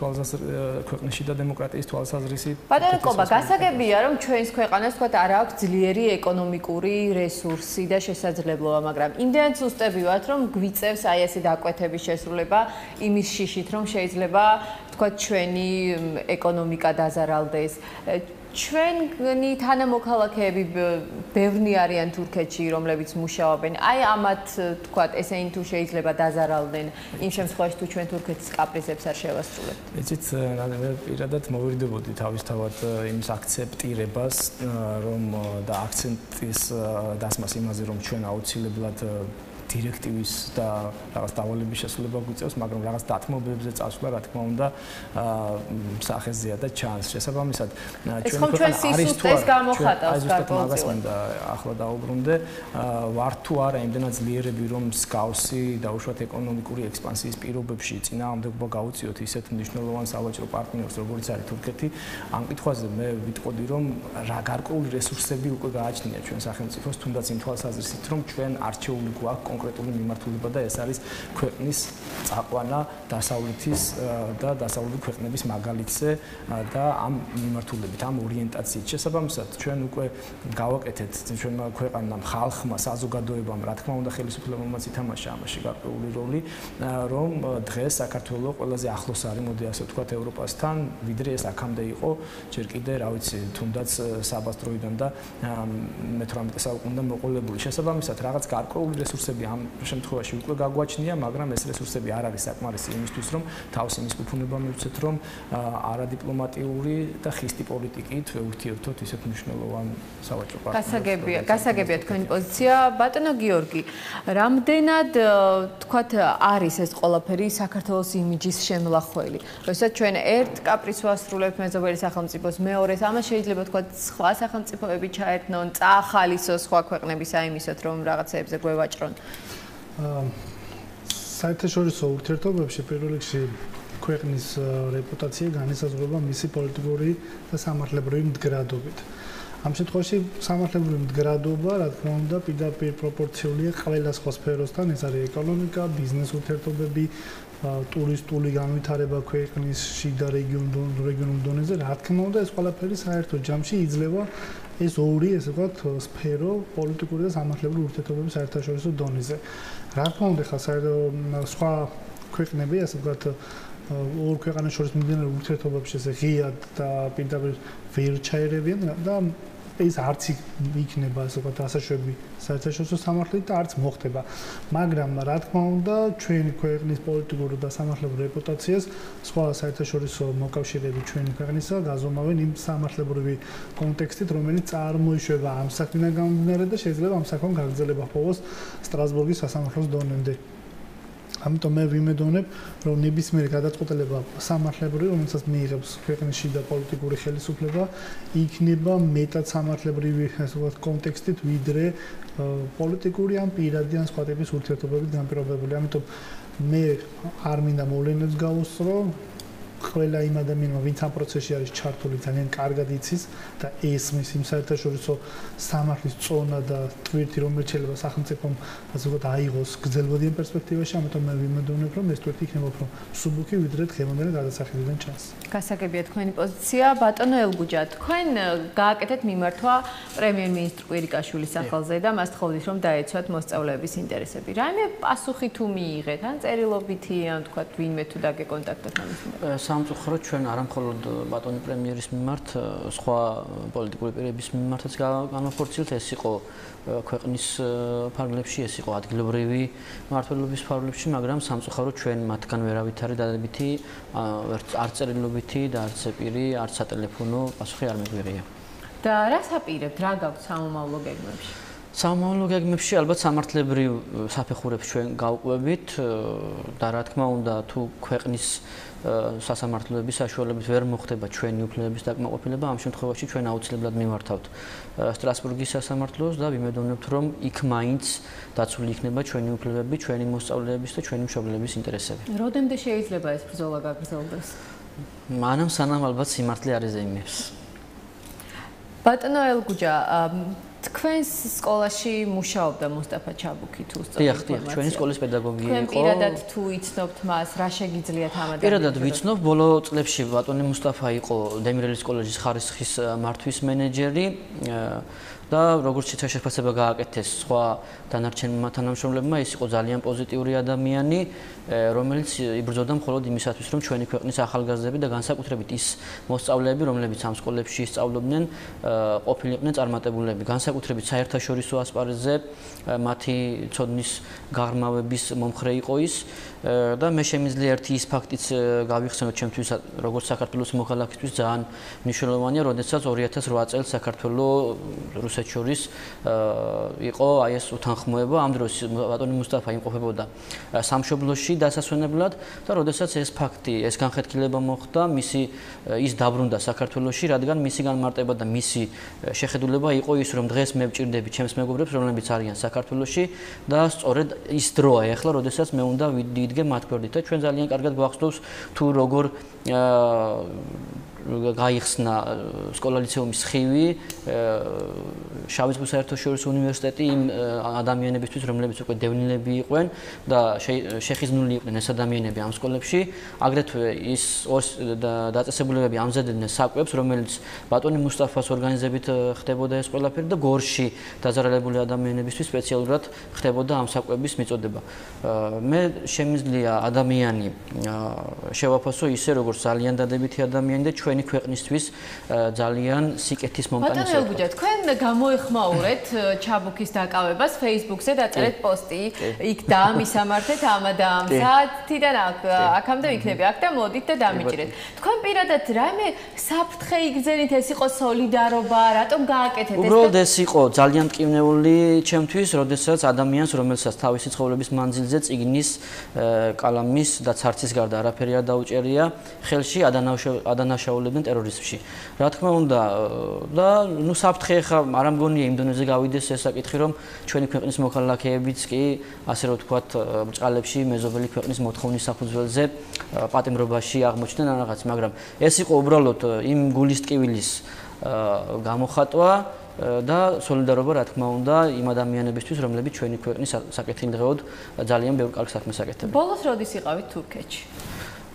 ქვეყნებში და დემოკრატიის თვალსაზრისით. ბატონო კობა, გასაგებია, რომ ჩვენს ქვეყანას თქვათ არ აქვს ძლიერი ეკონომიკური რესურსი და შესაძლებლობა, მაგრამ იმდენად სუსტები ვართ, რომ გვიწევს აი ესე დაკვეთების შესრულება იმის შიშით, რომ შეიძლება თქვათ ჩვენი ეკონომიკა დაზარალდეს. ჩვენი თანამოქალაქეები ბევრი არიან თურქეთში, რომლებიც მუშაობენ. აი ამათ თქვათ, ესენი თუ შეიძლება დაზარალდნენ იმ შემთხვევაში, თუ ჩვენ თურქეთის კაპრიზებს არ შევასრულებთ. იცით, მე პირადად მოვირდებოდი თავისთავად იმის აქცენტირებას, რომ და აქცენტის დასმას იმაზე, რომ ჩვენ აუცილებლად დირექტივის და რაღაც დავალების შესრულება გვიწევს, მაგრამ რაღაც დათმობებზე წასვლა, რა თქმა უნდა, სახეზეა და ჩანს. შესაბამისად, ჩვენ არის თუ არა, ახლა დაუბრუნდე, ვარ თუ არა იმდენად ძლიერები, რომ მსგავსი დაუშვათ ეკონომიკური ექსპანსიის პირობებში წინააღმდეგობა გაუწიოთ ისეთ მნიშვნელოვან სავაჭრო პარტნიორს, როგორც არის თურქეთი. ამ კითხვაზე მე ვიტყოდი, რომ რა გარკვეული რესურსები უკვე გააჩნია ჩვენ სახელმწიფოს, თუნდაც იმ თვალსაზრისით, რომ ჩვენ არჩეული გვაქვს კონკრეტული მიმართულება და ეს არის ქვეყნის წაყვანა დასავლეთის და დასავლური ქვეყნების მაგალითზე და ამ მიმართულებით, ამ ორიენტაციით. შესაბამისად, ჩვენ უკვე გავაკეთეთ ჩვენმა ქვეყანამ, ხალხმა, საზოგადოებამ, რა თქმა უნდა, ხელისუფლებამაც ითამაშა ამაში გარკვეული როლი, რომ დღეს საქართველოს ყველაზე ახლოს არის, მოდი ასე ვთქვათ, ევროპასთან, ვიდრე ეს აქამდე იყო, ჯერ კიდე, რა ვიცი, თუნდაც საბას დროიდან და მე-18 საუკუნიდან მოყოლებული. შესაბამისად, რაღაც გარკვეული რესურსები ამ შემთხვევაში უკვე გაგვაჩნია, მაგრამ ეს რესურსები არ არის საკმარისი იმისთვის, რომ თავს იმის უფუნება მივცეთ, რომ არადიპლომატიური და ხისტი პოლიტიკით ვეურთიერთოთ ისეთ მნიშვნელოვან სავაჭრო პარტნიორს. გასაგებია თქვენი პოზიცია. ბატონო გიორგი, რამდენად თქვათ არის ეს ყველაფერი საქართველოს იმიჯის შემლახველი? როდესაც ჩვენ ერთ კაპრისს ვასრულებთ მეზობელი სახელმწიფოს, მეორეს, ამას შეიძლება თქვათ სხვა სახელმწიფოები ჩაერთნონ, წაახალისოს სხვა ქვეყნების აიმისოთ, რომ რაღაცეებზე გვევაჭრონ. საერთაშორისო ურთიერთობებში პირველ რიგში ქვეყნის რეპუტაცია განისაზღვრება მისი პოლიტიკური და სამართლებრივი მდგრადობით. ამ შემთხვევაში სამართლებრივი მდგრადობა, რა თქმა უნდა, პირდაპირ პროპორციულია ყველა სხვა სფეროსთან, ეს არის ეკონომიკა, ბიზნეს ურთიერთობები, ტურისტული განვითარება ქვეყნის შიდა რეგიონულ დონეზე, რა თქმა უნდა, ეს ყველაფერი საერთო ჯამში იძლევა ეს ორი, ესე ვთქვათ, სფერო პოლიტიკური და სამართლებრივი ურთიერთობების საერთაშორისო დონეზე. რა თქმა უნდა, ხა სხვა ქვეყნები, ასე ვთქვათ, ორ ქვეყანას შორის მიმდინარე ურთიერთობებში ესე ღიად და პირდაპირ ვერ ჩაერევიან და ეს არც იქნება ასე ვთქვათ ასაშვები საერთაშორისო სამართლით და არც მოხდება. მაგრამ რა თქმა უნდა, ჩვენი ქვეყნის პოლიტიკური და სამართლებრივი რეპუტაციას სხვა საერთაშორისო მოკავშირეები ჩვენი ქვეყნისა გაზომავენ იმ სამართლებრივი კონტექსტით, რომელიც წარმოიშვება ამ საქმიდან გამომდინარე და შეიძლება ამ საქმის გაგრძელება ჰპოვოს სტრასბურგის სასამართლოს დონემდე. ამიტომ მე ვიმედოვნებ, რომ ნებისმიერი გადაწყვეტილება სამართლებრივი, რომელსაც მიიღებს ქვეყნის შიდა პოლიტიკური ხელისუფლება, იქნება მეტად სამართლებრივი, ასე ვთქვათ, კონტექსტით, ვიდრე პოლიტიკური ან პირადი ან სხვა ტიპის ურთიერთობებით განპირობებული. ამიტომ მე არ მინდა მოვლენებს გავუსწრო. ყველა იმ ადამიანმა, ვინც ამ პროცესში არის ჩართული, ძალიან კარგად იცის და ესმის იმ საერთაშორისო სამართლის წონა და ტვირთი, რომელიც შეიძლება სახელმწიფომ ასე ვთქვათ აიღოს გრძელვადიან პერსპექტივაში, ამიტომ მე ვიმედოვნებ, რომ ეს ტვირთი იქნება უფრო მსუბუქი, ვიდრე დღევანდელი გადასახადებიდან ჩანს. გასაგებია თქვენი პოზიცია. ბატონო ელგუჯა, თქვენ გააკეთეთ მიმართვა პრემიერ-მინისტრ კვირიკაშვილის სახელზე და მას თხოვდით, რომ დაეცვათ მოსწავლეების ინტერესები. რაიმე პასუხი თუ მიიღეთ, ან წერილობითი, ან თქვათ, ვინმე თუ დაგეკონტაქტოთ ამის მიმართ? სამწუხაროდ ჩვენ არამხოლოდ ბატონი პრემიერის მიმართ, სხვა პოლიტიკური პირების მიმართაც განვახორციელეთ. ეს იყო ქვეყნის ფარგლებში, ეს იყო ადგილობრივი მმართველობის ფარგლებში, მაგრამ სამწუხაროდ ჩვენ მათგან ვერავით არის დადებითი, არც წერილობითი და არც პირი, არც სატელეფონო პასუხი არ მიგვიღია. და რას აპირებთ, რა გაქვთ სამომავლო გეგმებში? სამომავლო გეგმებში ალბათ სამართლებრივ საფეხურებს ჩვენ გავყვებით და რა თქმა უნდა, თუ ქვეყნის სასამართლოების საშუალებით ვერ მოხდება ჩვენი უფლებების დაკმაყოფილება, ამ შემთხვევაში ჩვენ აუცილებლად მიმართავთ სტრასბურგის სასამართლოს და ვიმედოვნებთ, რომ იქ მაინც დაცული იქნება ჩვენი უფლებები, ჩვენი მოსწავლეების და ჩვენი მშობლების ინტერესები. როდემდე შეიძლება ეს ბრძოლა გაგრძელდეს? მანამ სანამ ალბათ სიმართლე არ ეზეიმებს. ბატონო ელგუჯა, თქვენს სკოლაში მუშაობდა მოსტაფა ჩაბუქი თუ სწორად? დიახ, ჩვენი სკოლის პედაგოგი იყო. თქვენ პირადად თუ იცნობთ მას, რა შეგიძლიათ ამ ადამიანს? პირადად ვიცნობ, ბოლო წლებში ბატონი მოსტაფა იყო დემირელის კოლეჯის ხარისხის მართვის მენეჯერი და როგორც ცითა შეფასება გააკეთეს სხვა დანარჩენმა თანამშრომლებმა, ის იყო ძალიან პოზიტიური ადამიანი, რომელიც იბრძოდა მხოლოდ იმისათვის, რომ ჩვენი ქვეყნის ახალგაზრდები და განსაკუთრებით ის მოსწავლეები, რომლებიც ამ სკოლებში ისწავლობდნენ, ყოფილიყვნენ წარმატებულები, განსაკუთრებით საერთაშორისო ასპარეზზე მათი ცოდნის გაღრმავების მომხრე იყო ის და მე შემიძლია ერთი ის ფაქტიც გავიხსენოთ ჩემთვის, როგორც საქართველოს მოქალაქისთვის ძალიან მნიშვნელოვანია, როდესაც 2008 წელს საქართველოს რუსეთს შორის იყო აი ეს უთანხმოება, ამ დროს ბატონი მუსტაფა იმყოფებოდა სამშობლოში დასასვენებლად და როდესაც ეს ფაქტი, ეს განხეთქილება მოხდა, ის დაბრუნდა საქართველოში, რადგან მისი განმარტება და მისი შეხედულება იყო ის, რომ დღეს მე ვჭირდები ჩემს მეგობრებს, რომლებიც არიან საქართველოში და სწორედ ის დროა ეხლა, როდესაც მე უნდა ვიდგე მათ გვერდით და ჩვენ ძალიან კარგად გვახსოვს თუ როგორ გაიხსნა სკოლა-ლიცეუმის ხივი, შავი ზღვის საერთაშორისო უნივერსიტეტი იმ ადამიანებისთვის, რომლებიც უკვე დევნილები იყვნენ და შეხიზნული იყვნენ ეს ადამიანები ამ სკოლებში, აგრეთვე ის დაწესებულებები ამზადებდნენ საკვებს, რომელიც ბატონი მუსტაფას ორგანიზებით ხდებოდა ეს ყველაფერი და გორში დაზარალებული ადამიანებისთვის სპეციალურად ხდებოდა ამ საკვების მიწოდება. მე შემიძლია ადამიანი შევაფასო ისე, როგორც ძალიან დადებითი ადამიანი და ჩვენი ქვეყნისთვის ძალიან სიკეთის მომტანი. ბატონო ელგუჯა, თქვენ გამოეხმაურეთ ჩაბუქის დაკავებას Facebook-ზე დაწერეთ პოსტი, იქ დაამისამართეთ ამ და ამ საათიდან აქამდე იქნება აქ და მოდით და დამიჭირეთ. თქვენ პირადად რაიმე საფრთხე იგრძენით, ეს იყო სოლიდარობა, რატომ გააკეთეთ ეს? უბრალოდ ეს იყო ძალიან ტკივნეული ჩემთვის, როდესაც ადამიანს, რომელსაც თავისი ცხოვრების მანძილზე წიგნის, კალამის და ცარცის გარდა არაფერი არ დაუჭერია, ხელში ადანაშაულებდნენ ტერორიზმში. რა თქმა უნდა, და ნუ საფრთხე ხა არ ამგონია იმ დონეზე გავიდეს ეს საკითხი, რომ ჩვენი ქვეყნის მოქალაქეებიც კი ასე რომ ვთქვათ, ბრჭყალებში მეზობელი ქვეყნის მოთხოვნის საფუძველზე პატიმრობაში აღმოჩნდნენ ან რაღაც, მაგრამ ეს იყო უბრალოდ იმ გულის ტკივილის გამოხატვა და სოლიდარობა, რა თქმა უნდა, იმ ადამიანებისთვის, რომლებიც ჩვენი ქვეყნის საკეთილდღეოდ ძალიან ბევრ კარგ საქმეს აკეთებენ. ბოლოს როდის იყავით თურქეთში?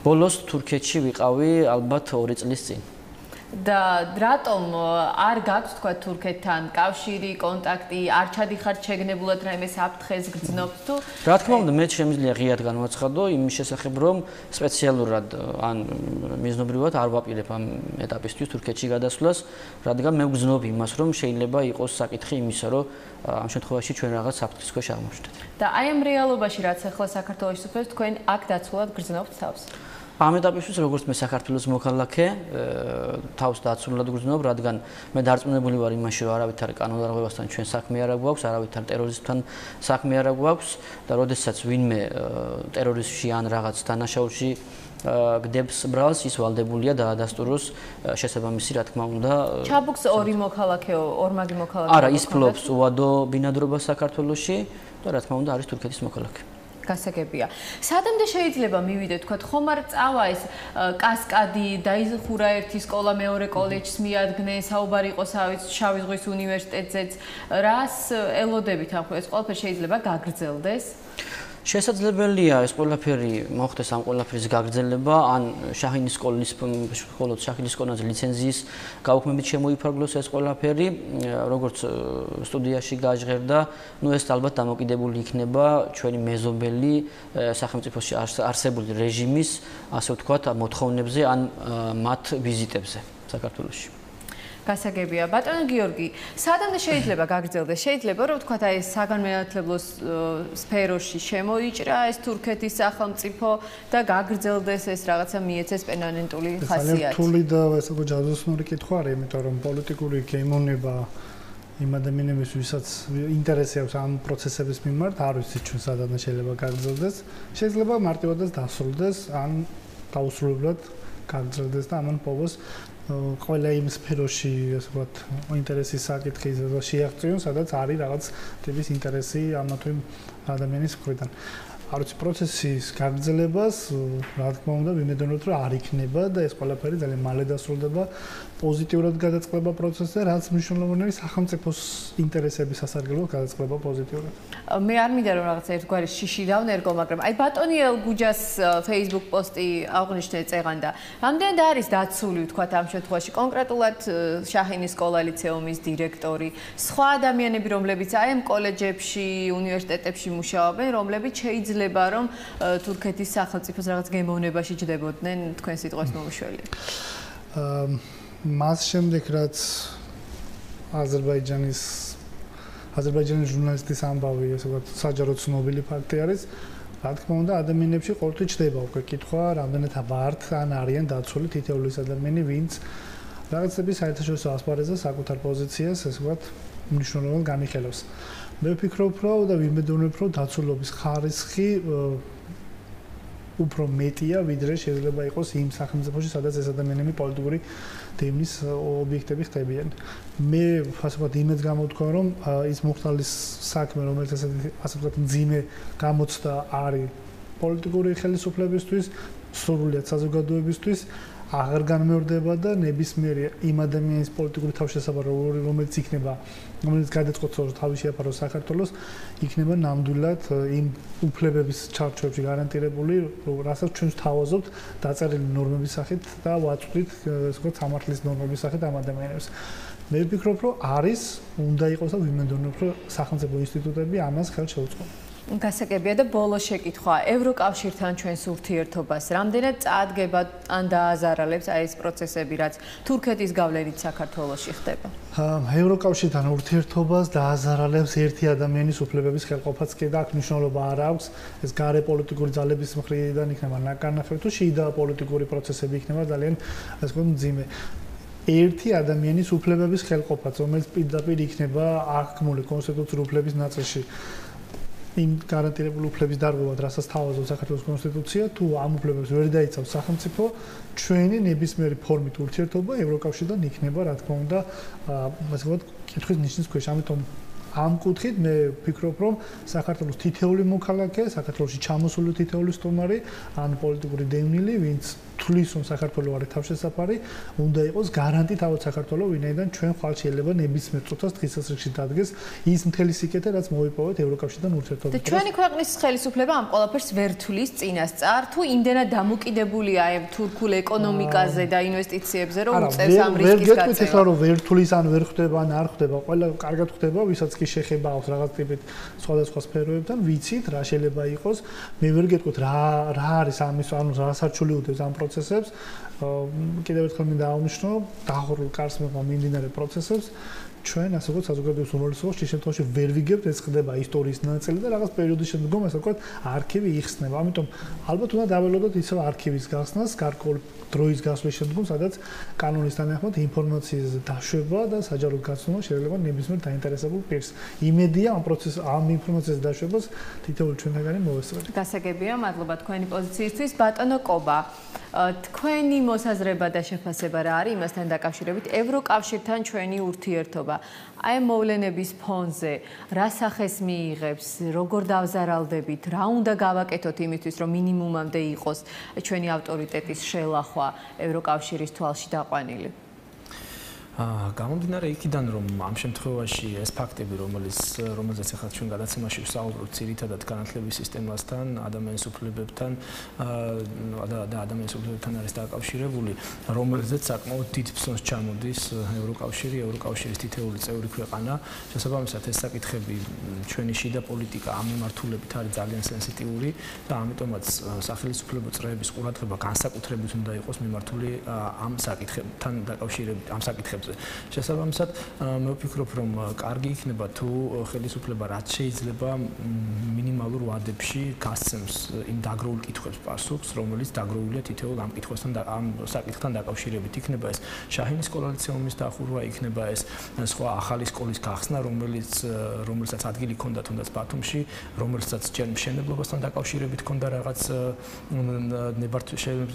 ბოლოს თურქეთში ვიყავი ალბათ 2 წლის წინ. და რატომ არ გაქვს თქვა თურქეთთან კავშირი, კონტაქტი, არ ჩადიხართ შეგნებულად რაიმე საფრთხეს გრძნობთ თუ? რა თქმა უნდა, მე შემიძლია ღიად განვაცხადო იმის შესახებ, რომ სპეციალურად ან მიზნობრივად არ ვაპირებ ამ ეტაპისთვის თურქეთში გადასვლას, რადგან მე ვგრძნობ იმას, რომ შეიძლება იყოს საკითხი იმისა, რომ ამ შემთხვევაში ჩვენ რაღაც საფრთხის ქვეშ აღმოჩნდეთ. და აი ამ რეალობაში, რაც ახლა საქართველოს სოფელს, თქვენ აქ დაცულად გრძნობთ თავს? ამ ეტაპისთვის როგორც მე საქართველოს მოქალაქე თავს დაცულად გრძნობ, რადგან მე დარწმუნებული ვარ იმაში, რომ არავითარ კანონდარღვევასთან ჩვენ საქმე არ გვაქვს, არავითარ ტერორიზმთან საქმე არ გვაქვს და როდესაც ვინმე ტერორიზმში ან რაღაც დანაშაულში გდებს ბრალს, ის ვალდებულია დაადასტუროს შესაბამისი, რა თქმა უნდა. ჩაბუქს ორმაგი მოქალაქე. არა, ის ფლობს უადო ბინადრობას საქართველოში და რა თქმა უნდა არის თურქეთის მოქალაქე. გასაგებია. სადამდე შეიძლება მივიდეთ, თქვა, ხომ არ წავა ეს კასკადი, დაიზღურა ერთი სკოლა მეორე კოლეჯს მიადგნენ, საუბარი იყო შავი ზღვის უნივერსიტეტზეც. რას ელოდებით ამ ეს ყველაფერი შეიძლება გაგრძელდეს? შესაძლებელია ეს ყველაფერი მოხდეს ამ ყველაფრის გაგრძელება, ან შაჰინის სკოლის მხოლოდ შაჰინის სკოლაზე ლიცენზიის გაუქმებით შემოიფარგლოს ეს ყველაფერი, როგორც სტუდიაში გაჟღერდა, ნუ ეს ალბათ დამოკიდებული იქნება ჩვენი მეზობელი სახელმწიფოში არსებული რეჟიმის, ასე ვთქვათ, მოთხოვნებზე ან მათ ვიზიტებზე საქართველოში. გასაგებია. ბატონო გიორგი, სადამდე შეიძლება გაგრძელდეს? შეიძლება რომ ვთქვათ, აი ეს საგანმანათლებლო სფეროში შემოიჭრა ეს თურქეთის სახელმწიფო და გაგრძელდეს ეს რაღაცა მიეცეს პერმანენტული ხასიათი. ძალიან რთული და ესე იგი ჯადოსნური კითხვა არის, იმიტომ რომ პოლიტიკური გემოვნება იმ ადამიანების, ვისაც ინტერესი აქვს ამ პროცესების მიმართ, არ ვიცით ჩვენ სადამდე შეიძლება გაგრძელდეს. შეიძლება მარტივადაც დასრულდეს, ან დაუსრულებლად გაგრძელდეს და ამან პოვოს ყველა იმ სფეროში, ასე ვთქვათ, ინტერესის საკითხი შეაღწიონ, სადაც არის რაღაც ტიპის ინტერესი ამა თუ იმ ადამიანის მხრიდან. არ ვიცი, პროცესის გაგრძელებას, რა თქმა უნდა, ვიმედოვნებთ, რომ არ იქნება და ეს ყველაფერი ძალიან მალე დასრულდება, პოზიტიურად გადაწყდება პროცესზე, რაც მნიშვნელოვანია სახელმწიფოს ინტერესების სასარგებლოდ გადაწყდება პოზიტიურად. მე არ მინდა რომ რაღაც ერთგვარი შიში დავნერგო, მაგრამ აი ბატონი ელგუჯას Facebook პოსტი აღნიშნე წეღანდა. რამდენად არის დაცული, ვთქვათ, ამ შემთხვევაში კონკრეტულად შაჰინის სკოლა ლიცეუმის დირექტორი, სხვა ადამიანები, რომლებიც აი ამ კოლეჯებში, უნივერსიტეტებში მუშაობენ, რომლებიც შეიძლება რომ თურქეთის სახელმწიფოს რაღაც გემოვნებაში ჯდებოდნენ თქვენ სიტყვის მომუშველე. მას შემდეგ რაც აზერბაიჯანის ჟურნალისტის ამბავი, ასე ვთქვათ, საჯარო ცნობილი ფაქტი არის, რა თქმა უნდა, ადამიანებში ყოველთვის ჩდება უკვე კითხვა, რამდენად ვართ ან არიან დაცული თითოეული ის ადამიანი, ვინც რაღაცების საერთაშორისო ასპარეზზე საკუთარ პოზიციას, ასე ვთქვათ, მნიშვნელოვნად განიხილავს. მე ვფიქრობ, რომ და ვიმედოვნებ, რომ დაცულობის ხარისხი უფრო მეტია, ვიდრე შეიძლება იყოს იმ სახელმწიფოში, სადაც ეს ადამიანები პოლიტიკური დევნის ობიექტები ხდებიან. მე ასე ვთქვათ, იმედს გამოვთქვა, რომ ის მუხტალის საქმე, რომელიც ასე ვთქვათ, მძიმე გამოცდა არის პოლიტიკური ხელისუფლებისთვის, სრულიად საზოგადოებისთვის, აღარ განმეორდება და ნებისმიერი იმ ადამიანის პოლიტიკური თავშესაფარი, რომელიც იქნება, რომელიც გადაწყვეტს რომ თავი შეაფაროს საქართველოს, იქნება ნამდვილად იმ უფლებების ჩარჩოებში გარანტირებული, რასაც ჩვენ ვთავაზობთ დაწერილი ნორმების სახით და ვაწვდით, ასე ვთქვათ, სამართლის ნორმების სახით ამ ადამიანებს. მე ვფიქრობ, რომ არის, უნდა იყოს და ვიმედოვნებ, რომ სახელმწიფო ინსტიტუტები ამას ხელს შეუწყობენ. გასაგებია და ბოლო შეკითხვა, ევროკავშირთან ჩვენს ურთიერთობას რამდენად წაადგება ან დააზარალებს აი ეს პროცესები, რაც თურქეთის გავლენით საქართველოში ხდება? ევროკავშირთან ურთიერთობას დააზარალებს ერთი ადამიანის უფლებების ხელყოფაც კი და აქ მნიშვნელობა არ აქვს, ეს გარე პოლიტიკური ძალების მხრიდან იქნება ნაკარნახევი თუ შიდა პოლიტიკური პროცესები იქნება ძალიან ასე ვთქვათ მძიმე. ერთი ადამიანის უფლებების ხელყოფაც, რომელიც პირდაპირ იქნება აღქმული კონსტიტუციური უფლების ნაწილში. იმ გარანტირებული უფლების დარღვევად, რასაც თავაზობს საქართველოს კონსტიტუცია, თუ ამ უფლებებს ვერ დაიცავს სახელმწიფო, ჩვენი ნებისმიერი ფორმით ურთიერთობა ევროკავშირთან იქნება, რა თქმა უნდა, ასე ვთქვათ, კითხვის ნიშნის ქვეშ. ამიტომ ამ კუთხით მე ვფიქრობ, რომ საქართველოს თითეული მოქალაქე, საქართველოში ჩამოსული თითეული სტუმარი, ან პოლიტიკური დევნილი, ვინც თulis რომ საქართველოს არის თავშესაფარი, უნდა იყოს გარანტი თავად საქართველოს, ვინაიდან ჩვენ ხვალ შეიძლება ნებისმიერ წუთას დღესასრიგში დადგეს ის მთელი სიკეთე, რაც მოვიპოვეთ ევროკავშირთან ურთიერთობაზე. და ჩვენი ქვეყნის ხელისუფლება ამ ყველაფერს ვერ თulis წინასწარ, თუ იმდენად დამოკიდებულია აი თურქულ ეკონომიკაზე და ინვესტიციებზე, რომ უწევს ამ რისკის გაწევა. ვერ გეტყვით ახლა რომ ვერ თulis ან ვერ ხდება ან არ ხდება, ყველა კარგად ხდება, ვისაც კი შეხება აქვს რაღაც ტიპით სხვადასხვა სფეროებთან, ვიცით რა შეიძლება იყოს. მე ვერ გეტყვით რა არის ამის, ანუ რა სარჩული უდევს ამ პროცესებს. კიდევ ერთხელ მინდა აღვნიშნო, დაღურულ კარს მიღმა მიმდინარე პროცესებს. ჩვენ ასე ვთქვათ, საზოგადოების უმრავლესობას ჩი შემთხვევაში ვერ ვიგებთ, ეს ხდება ისტორიის ნაწილი და რაღაც პერიოდის შემდგომ ასე ვთქვათ, არქივი იხსნება. ამიტომ ალბათ უნდა დაველოდოთ ისევ არქივის გახსნას, გარკვეული დროის გასვლის შემდგომ, სადაც კანონის თანახმად ინფორმაციის დაშვება და საჯაროდ გაცნობა შეიძლება ნებისმიერ დაინტერესებულ პირს. იმედია ამ ინფორმაციის დაშვებას თითოეული ჩვენთაგანი მოვესწრებით. გასაგებია, მადლობა თქვენი პოზიციისთვის. ბატონო კობა, თქვენი მოსაზრება და შეფასება რა არის იმასთან დაკავშირებით ევროკავშირთან ჩვენი ურთიერთობა? აი მოვლენების ფონზე რა სახეს მიიღებს, როგორ დავზარალდებით, რა უნდა გავაკეთოთ იმისთვის, რომ მინიმუმამდე იყოს ჩვენი ავტორიტეტის შელახვა ევროკავშირის თვალში დაყვანილი? გამომდინარე იქიდან, რომ ამ შემთხვევაში ეს ფაქტები, რომელზეც ახლა ჩვენ გადაცემაში ვსაუბრობთ, ძირითადად განათლების სისტემასთან, ადამიანის უფლებებთან და ადამიანის უფლებებთან არის დაკავშირებული, რომელზეც საკმაოდ დიდ ფსონს ჩამოდის ევროკავშირის თითეული წევრი ქვეყანა. შესაბამისად, ეს საკითხები ჩვენი შიდა პოლიტიკა ამ მიმართულებით არის ძალიან სენსიტიური და ამიტომაც სახელმწიფო წრეების ყურადღება განსაკუთრებით უნდა იყოს მიმართული ამ საკითხებთან დაკავშირებით, ამ საკითხებზე. შესაბამისად, მე ვფიქრობ, რომ კარგი იქნება თუ ხელისუფლება რაც შეიძლება მინიმალურ ვადებში გასცემს იმ დაგროულ კითხვებს პასუხს, რომელიც დაგროულია თითოეულ ამ კითხვასთან და ამ საკითხთან დაკავშირებით. იქნება ეს შაჰინის კოლექციუმის დახურვა, იქნება ეს სხვა ახალი სკოლის გახსნა, რომელსაც ადგილი ჰქონდა თუნდაც ბათუმში, რომელსაც ჯერ მშენებლობასთან დაკავშირებით ჰქონდა რაღაც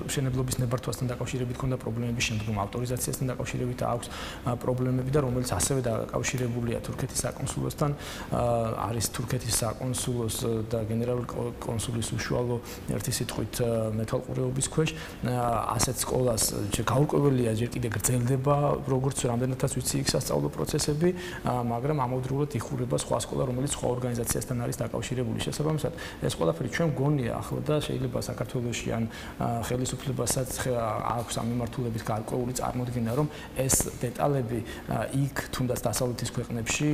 მშენებლობის ნებართვასთან დაკავშირებით ჰქონდა პრობლემები, შემდგომ ავტორიზაციასთან დაკავშირებით აქვს პრობლემები და რომელიც ასევე დაკავშირებულია თურქეთის საკონსულოსთან, არის თურქეთის საკონსულოს და გენერალური კონსულის უშუალო ერთი სიტყვით მეთვალყურეობის ქვეშ. ასეთ სკოლას გაურკვეველია ჯერ კიდევ გრძელდება, როგორც რამდენადაც ვიცი იქ სასწავლო პროცესები, მაგრამ ამავდროულად იხურება სხვა სკოლა, რომელიც სხვა ორგანიზაციასთან არის დაკავშირებული. შესაბამისად, ეს ყველაფერი ჩვენ გონია ახლა და შეიძლება საქართველოში ან ხელისუფლებასაც აქვს ამ მიმართულებით გარკვეული წარმოდგენა, რომ ეს დეტალები იქ თუნდაც დასავლეთის ქვეყნებში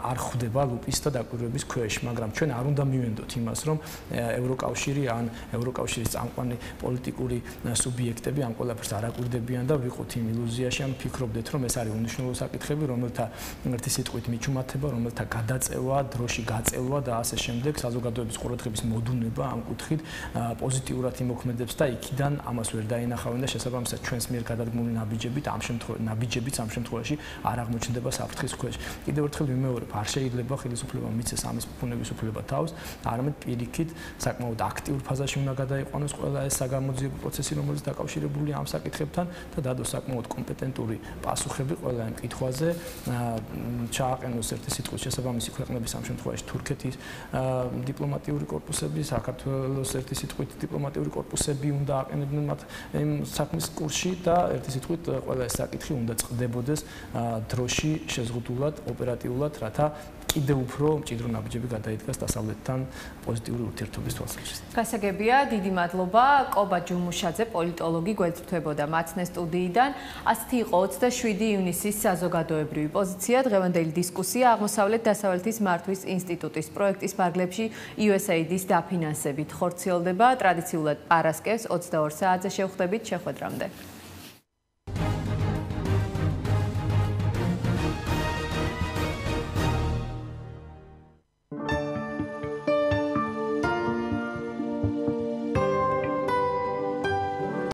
არ ხვდება ლუპის და დაკვირვების ქვეშ, მაგრამ ჩვენ არ უნდა მივენდოთ იმას, რომ ევროკავშირი ან ევროკავშირის წამყვანი პოლიტიკური სუბიექტები ამ ყველაფერს არ აკვირდებიან და ვიყოთ იმ ილუზიაში, ან ფიქრობდეთ, რომ ეს არის უნიშნულო საკითხები, რომელთა ერთი სიტყვით მიჩუმათება, რომელთა გადაწევა, დროში გაწევა და ასე შემდეგ საზოგადოების ყურადღების მოდუნება ამ კუთხით პოზიტიურად იმოქმედებს და იქიდან ამას ვერ დაინახავენ და შესაბამისად ჩვენს მიერ გადადგმული ნაბიჯებით ამ შემთხვევაში ნაბიჯებიც ამ შემთხვევაში არ აღმოჩნდება საფრთხის ქვეშ. კიდევ ერთხელ ვიმეორებ, არ შეიძლება ხელისუფლებამ მიცეს ამის ფუნების უფლება თავს, არამედ პირიქით საკმაოდ აქტიურ ფაზაში უნდა გადაიყვანოს ყველა ეს საგამოძიებო პროცესი, რომელიც დაკავშირებულია ამ საკითხებთან და დადოს საკმაოდ კომპეტენტური პასუხები ყველა ამ კითხვაზე, ჩააყენოს ერთი სიტყვით შესაბამისი ქვეყნების ამ შემთხვევაში თურქეთის დიპლომატიური კორპუსები, საქართველოს ერთი სიტყვით დიპლომატიური კორპუსები უნდა აყენებდნენ მათ იმ საქმის კურსში და ერთი სიტყვით ყველა ეს საკითხი უნდა წყდებოდეს დროში შეზღუდულად, ოპერატიულად, რათა კიდევ უფრო მჭიდრო ნაბიჯები გადაიდგას დასავლეთთან პოზიტიური ურთიერთობის თვალსაზრისით. გასაგებია, დიდი მადლობა. კობა ჯუმუშაძე, პოლიტოლოგი, გვეცრთვებოდა მაცნე სტუდიიდან. ასეთი იყო 27 ივნისის საზოგადოებრივი პოზიცია. დღევანდელი დისკუსია აღმოსავლეთ-დასავლეთის მართვის ინსტიტუტის პროექტის ფარგლებში USAID-ის დაფინანსებით ხორციელდება. ტრადიციულად პარასკევს 22 საათზე შევხვდებით. შეხვედრამდე.